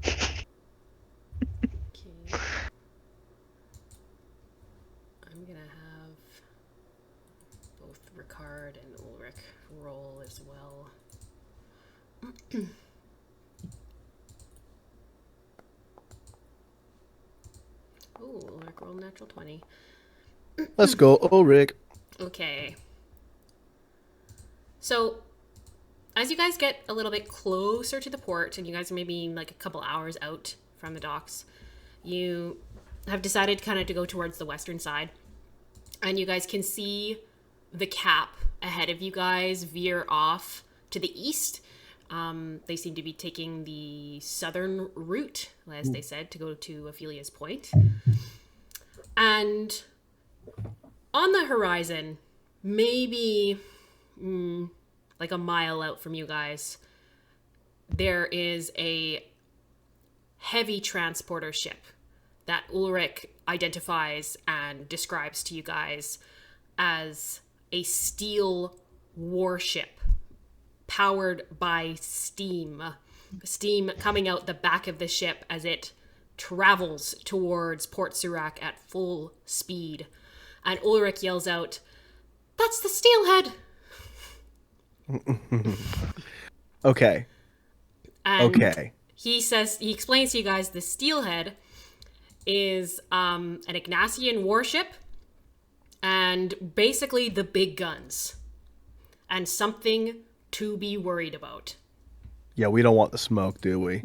Okay. I'm gonna have both Ricard and Ulrich roll as well. Ooh, Ulrich rolled natural 20. Let's go, Ulrich. Okay. So, as you guys get a little bit closer to the port, and you guys are maybe like a couple hours out from the docks, you have decided kind of to go towards the western side. And you guys can see the cap ahead of you guys veer off to the east. They seem to be taking the southern route, as they said, to go to Ophelia's Point. And on the horizon, maybe like a mile out from you guys, there is a heavy transporter ship that Ulrich identifies and describes to you guys as a steel warship powered by steam. Steam coming out the back of the ship as it travels towards Port Surak at full speed. And Ulrich yells out, "That's the steelhead!" Okay. And Okay. he explains to you guys the steelhead is an Ignatian warship and basically the big guns and something to be worried about. Yeah, we don't want the smoke, do we?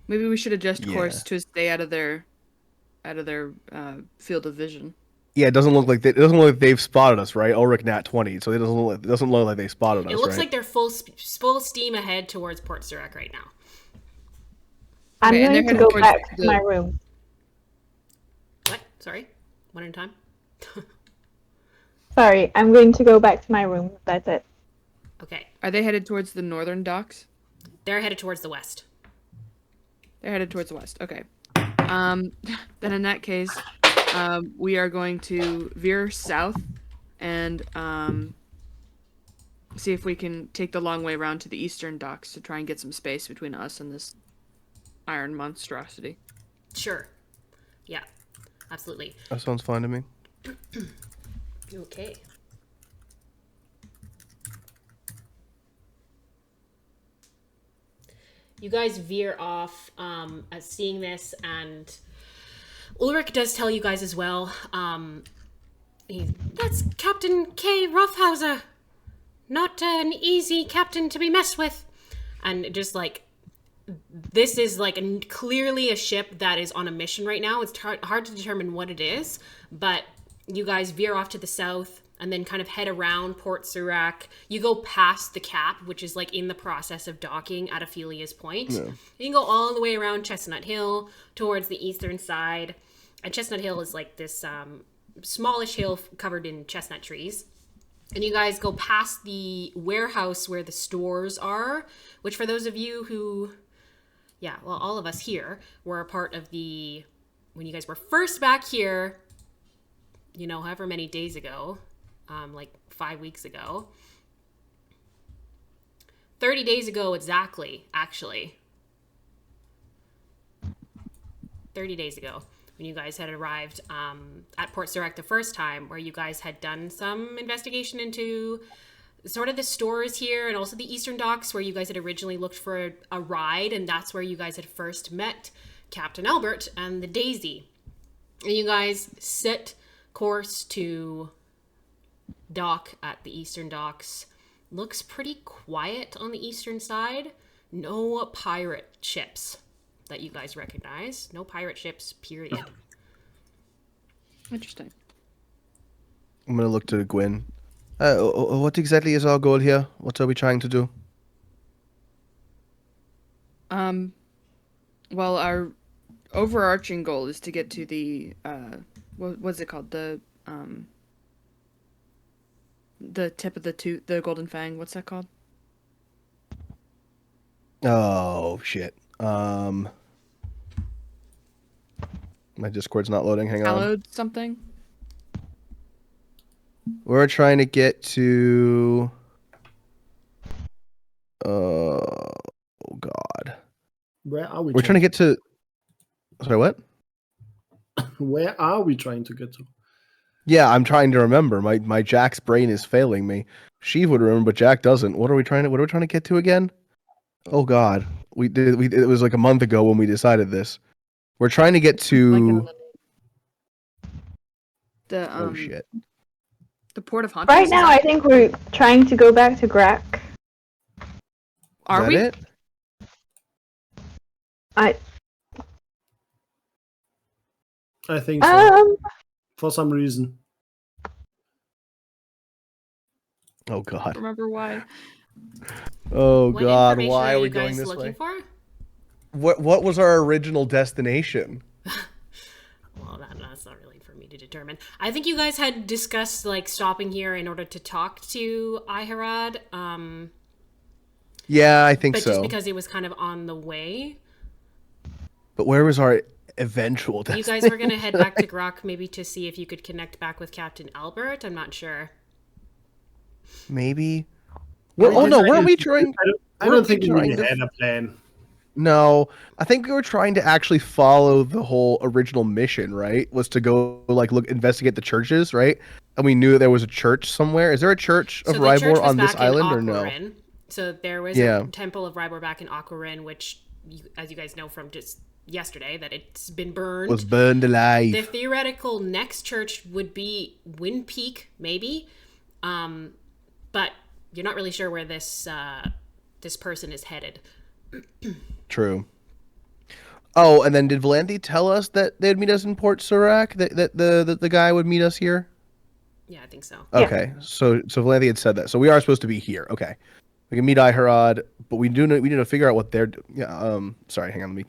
Maybe we should adjust Yeah. course to stay out of their field of vision. Yeah, it doesn't look like they've spotted us, right? Ulrich nat 20, so it doesn't look like they spotted us. It looks right? like they're full steam ahead towards Port Surak right now. I'm Okay, and going they're to headed go towards back to the- my room. Sorry, one at a time. Sorry, I'm going to go back to my room. That's it. Okay, Are they headed towards the northern docks? they're headed towards the west. They're headed towards the west. Okay. Then in that case, we are going to veer south and see if we can take the long way around to the eastern docks to try and get some space between us and this iron monstrosity. Sure. Yeah, absolutely. That sounds fine to me. Okay. You guys veer off at seeing this, and Ulrich does tell you guys as well. That's Captain K. Rothhauser. Not an easy captain to be messed with. And just like, this is like clearly a ship that is on a mission right now. It's hard to determine what it is, but you guys veer off to the south and then kind of head around Port Surak. You go past the cap, which is like in the process of docking at Ophelia's Point. Yeah. You can go all the way around Chestnut Hill towards the eastern side. And Chestnut Hill is like this smallish hill covered in chestnut trees. And you guys go past the warehouse where the stores are, which for those of you who, yeah, well, all of us here were a part of the, when you guys were first back here, you know, however many days ago, like 5 weeks ago. 30 days ago exactly, actually. 30 days ago, when you guys had arrived at Port Surak the first time, where you guys had done some investigation into sort of the stores here and also the Eastern Docks, where you guys had originally looked for a ride, and that's where you guys had first met Captain Albert and the Daisy. And you guys set course to dock at the Eastern Docks. Looks pretty quiet on the eastern side. No pirate ships that you guys recognize. No pirate ships, period. Interesting. I'm gonna look to Gwyn. What exactly is our goal here? What are we trying to do? Well, our overarching goal is to get to the what's it called? The tip of the tooth, the golden fang. What's that called? Oh shit. My Discord's not loading. Hang on. Hallowed something. We're trying to get to. Oh God. Where are we? We're trying to get to. Sorry, what? Where are we trying to get to? Yeah, I'm trying to remember. My Jack's brain is failing me. She would remember, but Jack doesn't. What are we trying to get to again? Oh God, it was like a month ago when we decided this. We're trying to get to. Oh shit. The port of Hunters. Right now, I think we're trying to go back to Grak. Are Is we? that it? I think so. Um, For some reason. Oh God. Remember why? Oh What God. information Why are you we going guys this looking way? for? What was our original destination? Well, that's not really for me to determine. I think you guys had discussed like stopping here in order to talk to Aeharad. Yeah, I think But so. just because it was kind of on the way. But where was our eventual You destination? guys were going to head back to Grok maybe to see if you could connect back with Captain Albert. I'm not sure. Maybe. Oh no, weren't we trying? I don't weren't think we we trying really to- had a plan. No, I think we were trying to actually follow the whole original mission, right? Was to go like investigate the churches, right? And we knew there was a church somewhere. Is there a church of So the church Rhybohr was on this back in island or no? Aquarin. So there was Yeah. a temple of Rhybohr back in Aquarin, which, as you guys know from just yesterday, that it's been burned. Was burned alive. The theoretical next church would be Wind Peak, maybe, but you're not really sure where this this person is headed. True. Oh, and then did Valanthi tell us that they'd meet us in Port Surak? That the guy would meet us here? Yeah, I think so. Yeah. Okay, so Valanthi had said that. So we are supposed to be here. Okay, we can meet Aeharad, but we need to figure out what they're. Yeah. Sorry, hang on. Let me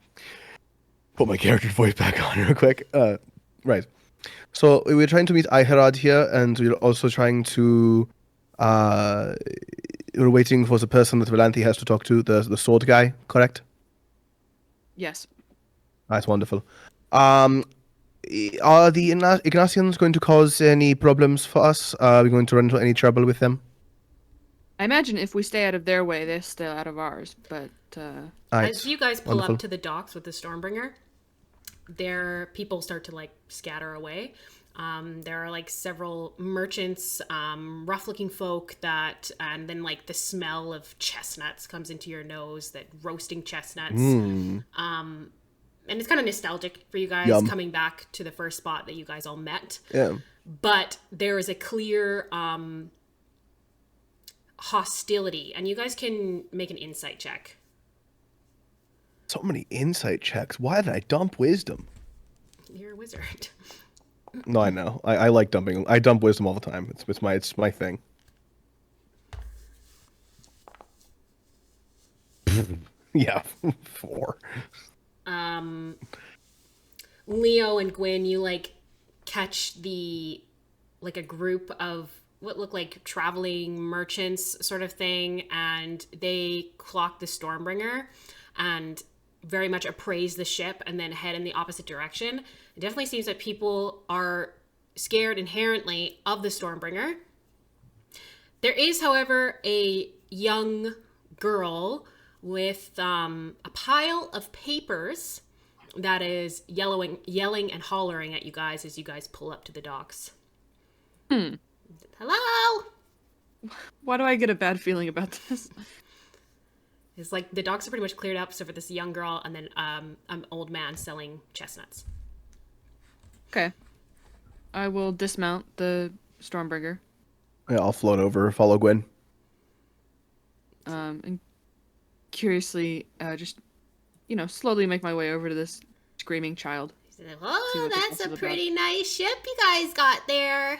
put my character voice back on real quick. Right. So we're trying to meet Aiharad here, and we're also trying to. We're waiting for the person that Valanthi has to talk to, the sword guy, correct? Yes. That's wonderful. Are the Ignatians going to cause any problems for us? Are we going to run into any trouble with them? I imagine if we stay out of their way, they're still out of ours. But Alright, As you guys pull wonderful. up to the docks with the Stormbringer, their people start to like scatter away. There are like several merchants, rough-looking folk and then like the smell of chestnuts comes into your nose, that roasting chestnuts. And it's kind of nostalgic for you guys Yum. coming back to the first spot that you guys all met. Yeah. But there is a clear hostility, and you guys can make an insight check. So many insight checks. Why did I dump wisdom? You're a wizard. No, I know. I like dumping. I dump wisdom all the time. It's my thing. Yeah, 4. Leo and Gwyn, you like catch a group of what look like traveling merchants sort of thing, and they clock the Stormbringer and very much appraise the ship and then head in the opposite direction. It definitely seems that people are scared inherently of the Stormbringer. There is, however, a young girl with a pile of papers that is yelling and hollering at you guys as you guys pull up to the docks. Hello? why do I get a bad feeling about this? It's like the docks are pretty much cleared up, so for this young girl and then an old man selling chestnuts. Okay. I will dismount the Stormbringer. Yeah, I'll float over, follow Gwen. And curiously, just, slowly make my way over to this screaming child. He said, See oh, what the that's fuss a is about. pretty nice ship you guys got there.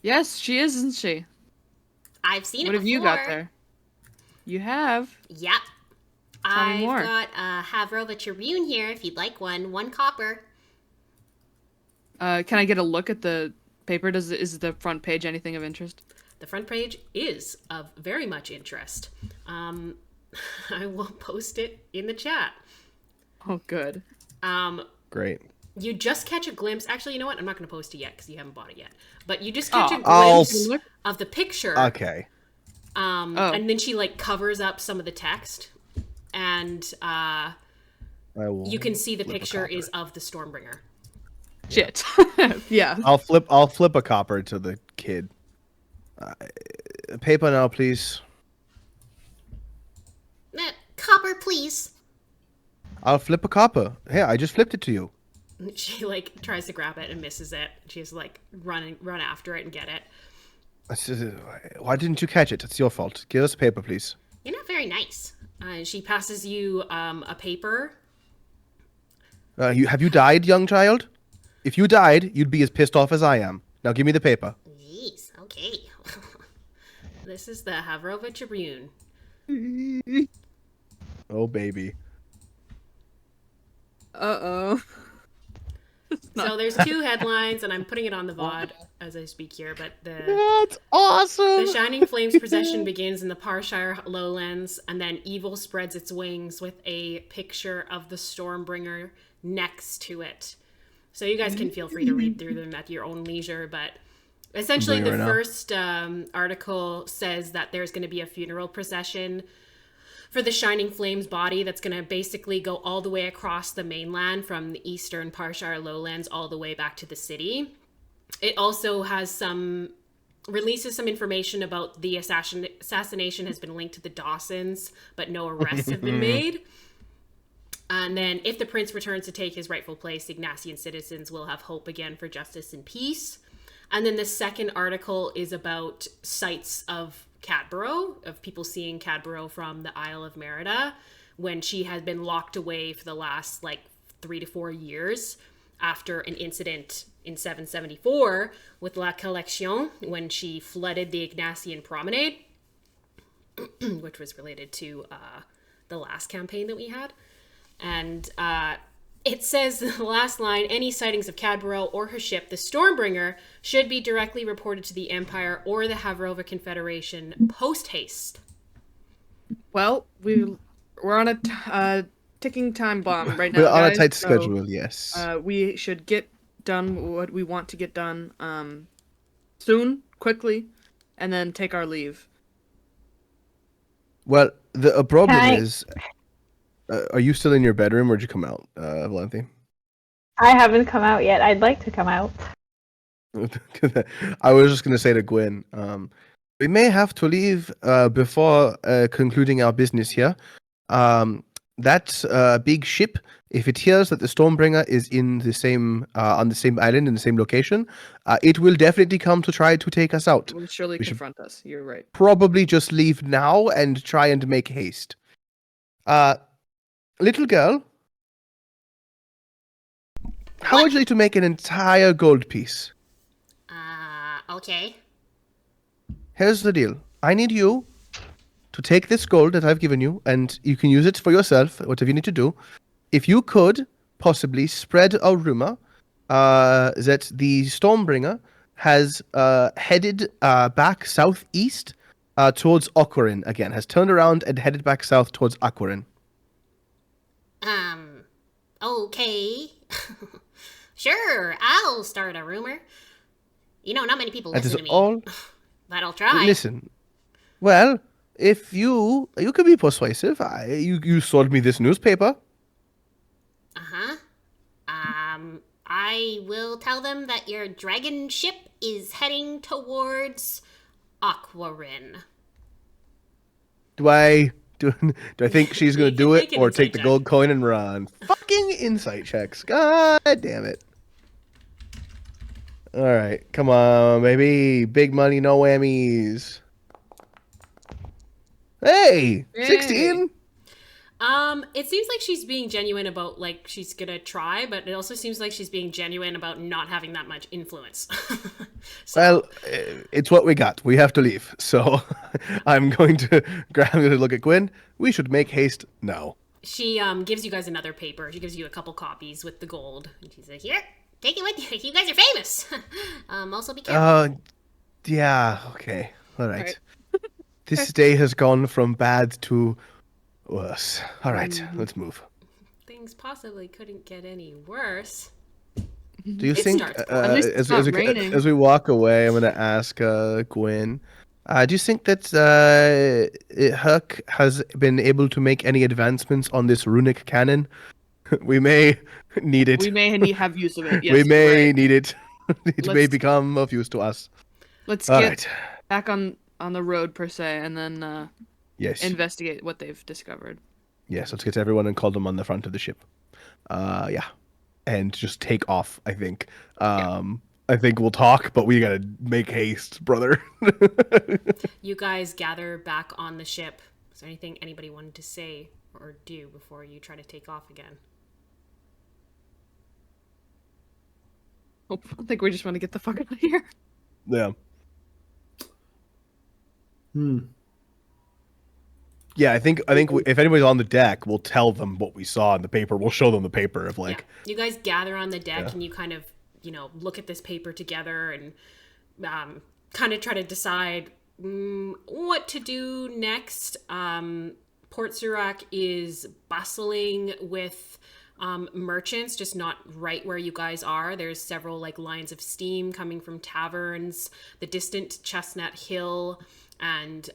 Yes, she is, isn't she? I've seen What it have before. you got there? You have? Yep. Tell me I've more. got a Havrova Tribune here if you'd like one. 1 copper. Can I get a look at the paper? Is the front page anything of interest? The front page is of very much interest. I will post it in the chat. Oh, good. Great. You just catch a glimpse. Actually, you know what? I'm not going to post it yet because you haven't bought it yet. But you just catch a I'll glimpse Look. of the picture. Okay. And then she like covers up some of the text, and I will. you can see the flip a picture copper. is of the Stormbringer. Shit. Yeah. I'll flip a copper to the kid. Paper now, please. Copper, please. I'll flip a copper. Here, I just flipped it to you. She like tries to grab it and misses it. She's like run after it and get it. Why didn't you catch it? It's your fault. Give us a paper, please. You're not very nice. She passes you a paper. Have you died, young child? If you died, you'd be as pissed off as I am. Now give me the paper. Jeez, okay. This is the Havrova Tribune. Oh, baby. Uh-oh. So there's 2 headlines, and I'm putting it on the VOD as I speak here. But That's awesome. the Shining Flames procession begins in the Parshire lowlands, and then evil spreads its wings with a picture of the Stormbringer next to it. So you guys can feel free to read through them at your own leisure, but essentially I'm doing the it right now. first article says that there's going to be a funeral procession for the Shining Flames body that's going to basically go all the way across the mainland from the eastern Parshire lowlands all the way back to the city. It also has releases some information about the assassination has been linked to the Dawsons, but no arrests have been made. And then if the prince returns to take his rightful place, the Ignatian citizens will have hope again for justice and peace. And then the second article is about sites of Cadborough, of people seeing Cadborough from the Isle of Merida, when she had been locked away for the last 3 to 4 years after an incident in 774 with La Collection, when she flooded the Ignatian Promenade, which was related to the last campaign that we had. And It says in the last line, any sightings of Cadborough or her ship, the Stormbringer, should be directly reported to the Empire or the Havrova Confederation post haste. Well, we're on a ticking time bomb right now, We're on a guys, tight so, schedule, yes. we should get done what we want to get done soon, quickly, and then take our leave. Well, the problem Can I- is, are you still in your bedroom or did you come out, Valenti? I haven't come out yet. I'd like to come out. I was just going to say to Gwen, we may have to leave before concluding our business here. That big ship, if it hears that the Stormbringer is in the same on the same island in the same location, it will definitely come to try to take us out. It will surely We should- confront us. You're right. Probably just leave now and try and make haste. Little girl, how would you like to make an entire gold piece? Okay. Here's the deal. I need you to take this gold that I've given you, and you can use it for yourself, whatever you need to do. If you could possibly spread a rumor that the Stormbringer has headed back southeast towards Aquarin again, has turned around and headed back south towards Aquarin. Okay. Sure, I'll start a rumor. You know, not many people That listen is to me. all. But I'll try. Listen, well, if you can be persuasive, you sold me this newspaper. Uh-huh. I will tell them that your dragon ship is heading towards Aquarin. Do I think she's gonna You do can it make an or insight take the check. gold coin and run? Fucking insight checks. God damn it. All right, come on, baby. Big money, no whammies. Hey, Yay. 16. It seems like she's being genuine about, like, she's gonna try, but it also seems like she's being genuine about not having that much influence. So, Well, it's what we got. We have to leave. So I'm going to look at Gwen. We should make haste now. she gives you guys another paper. She gives you a couple copies with the gold. And she's like, Here, take it with you. You guys are famous. Also be careful. Yeah, okay. All right. right. This day has gone from bad to worse. All right, let's move. things possibly couldn't get any worse. Do you It think, starts- At least it's not raining. as we walk away, I'm going to ask Gwen, do you think that Herc has been able to make any advancements on this runic cannon? We may need it. We may have use of it. Yes, We you're may right. need it. It may Let's- become of use to us. Let's All get right. back on the road per se, and then Yes. investigate what they've discovered. Yes, let's get everyone and call them on the front of the ship. Yeah. And just take off, I think. I think we'll talk, but we gotta make haste, brother. You guys gather back on the ship. Is there anything anybody wanted to say or do before you try to take off again? I think we just want to get the fuck out of here. Yeah. Yeah, I think if anybody's on the deck, we'll tell them what we saw in the paper. We'll show them the paper of like, You guys gather on the deck Yeah. and you kind of, look at this paper together and kind of try to decide what to do next. Port Surak is bustling with merchants, just not right where you guys are. There's several like lines of steam coming from taverns, the distant Chestnut Hill, and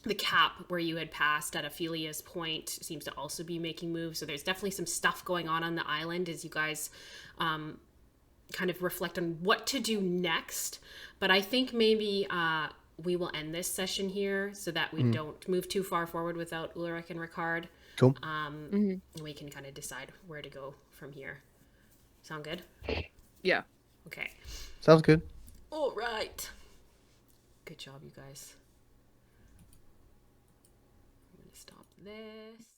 the cap where you had passed at Ophelia's Point seems to also be making moves. So there's definitely some stuff going on the island as you guys kind of reflect on what to do next. But I think maybe we will end this session here so that we don't move too far forward without Ulrich and Ricard. cool. And we can kind of decide where to go from here. Sound good? Yeah. Okay. Sounds good. All right. Good job, you guys. I'm going to stop this.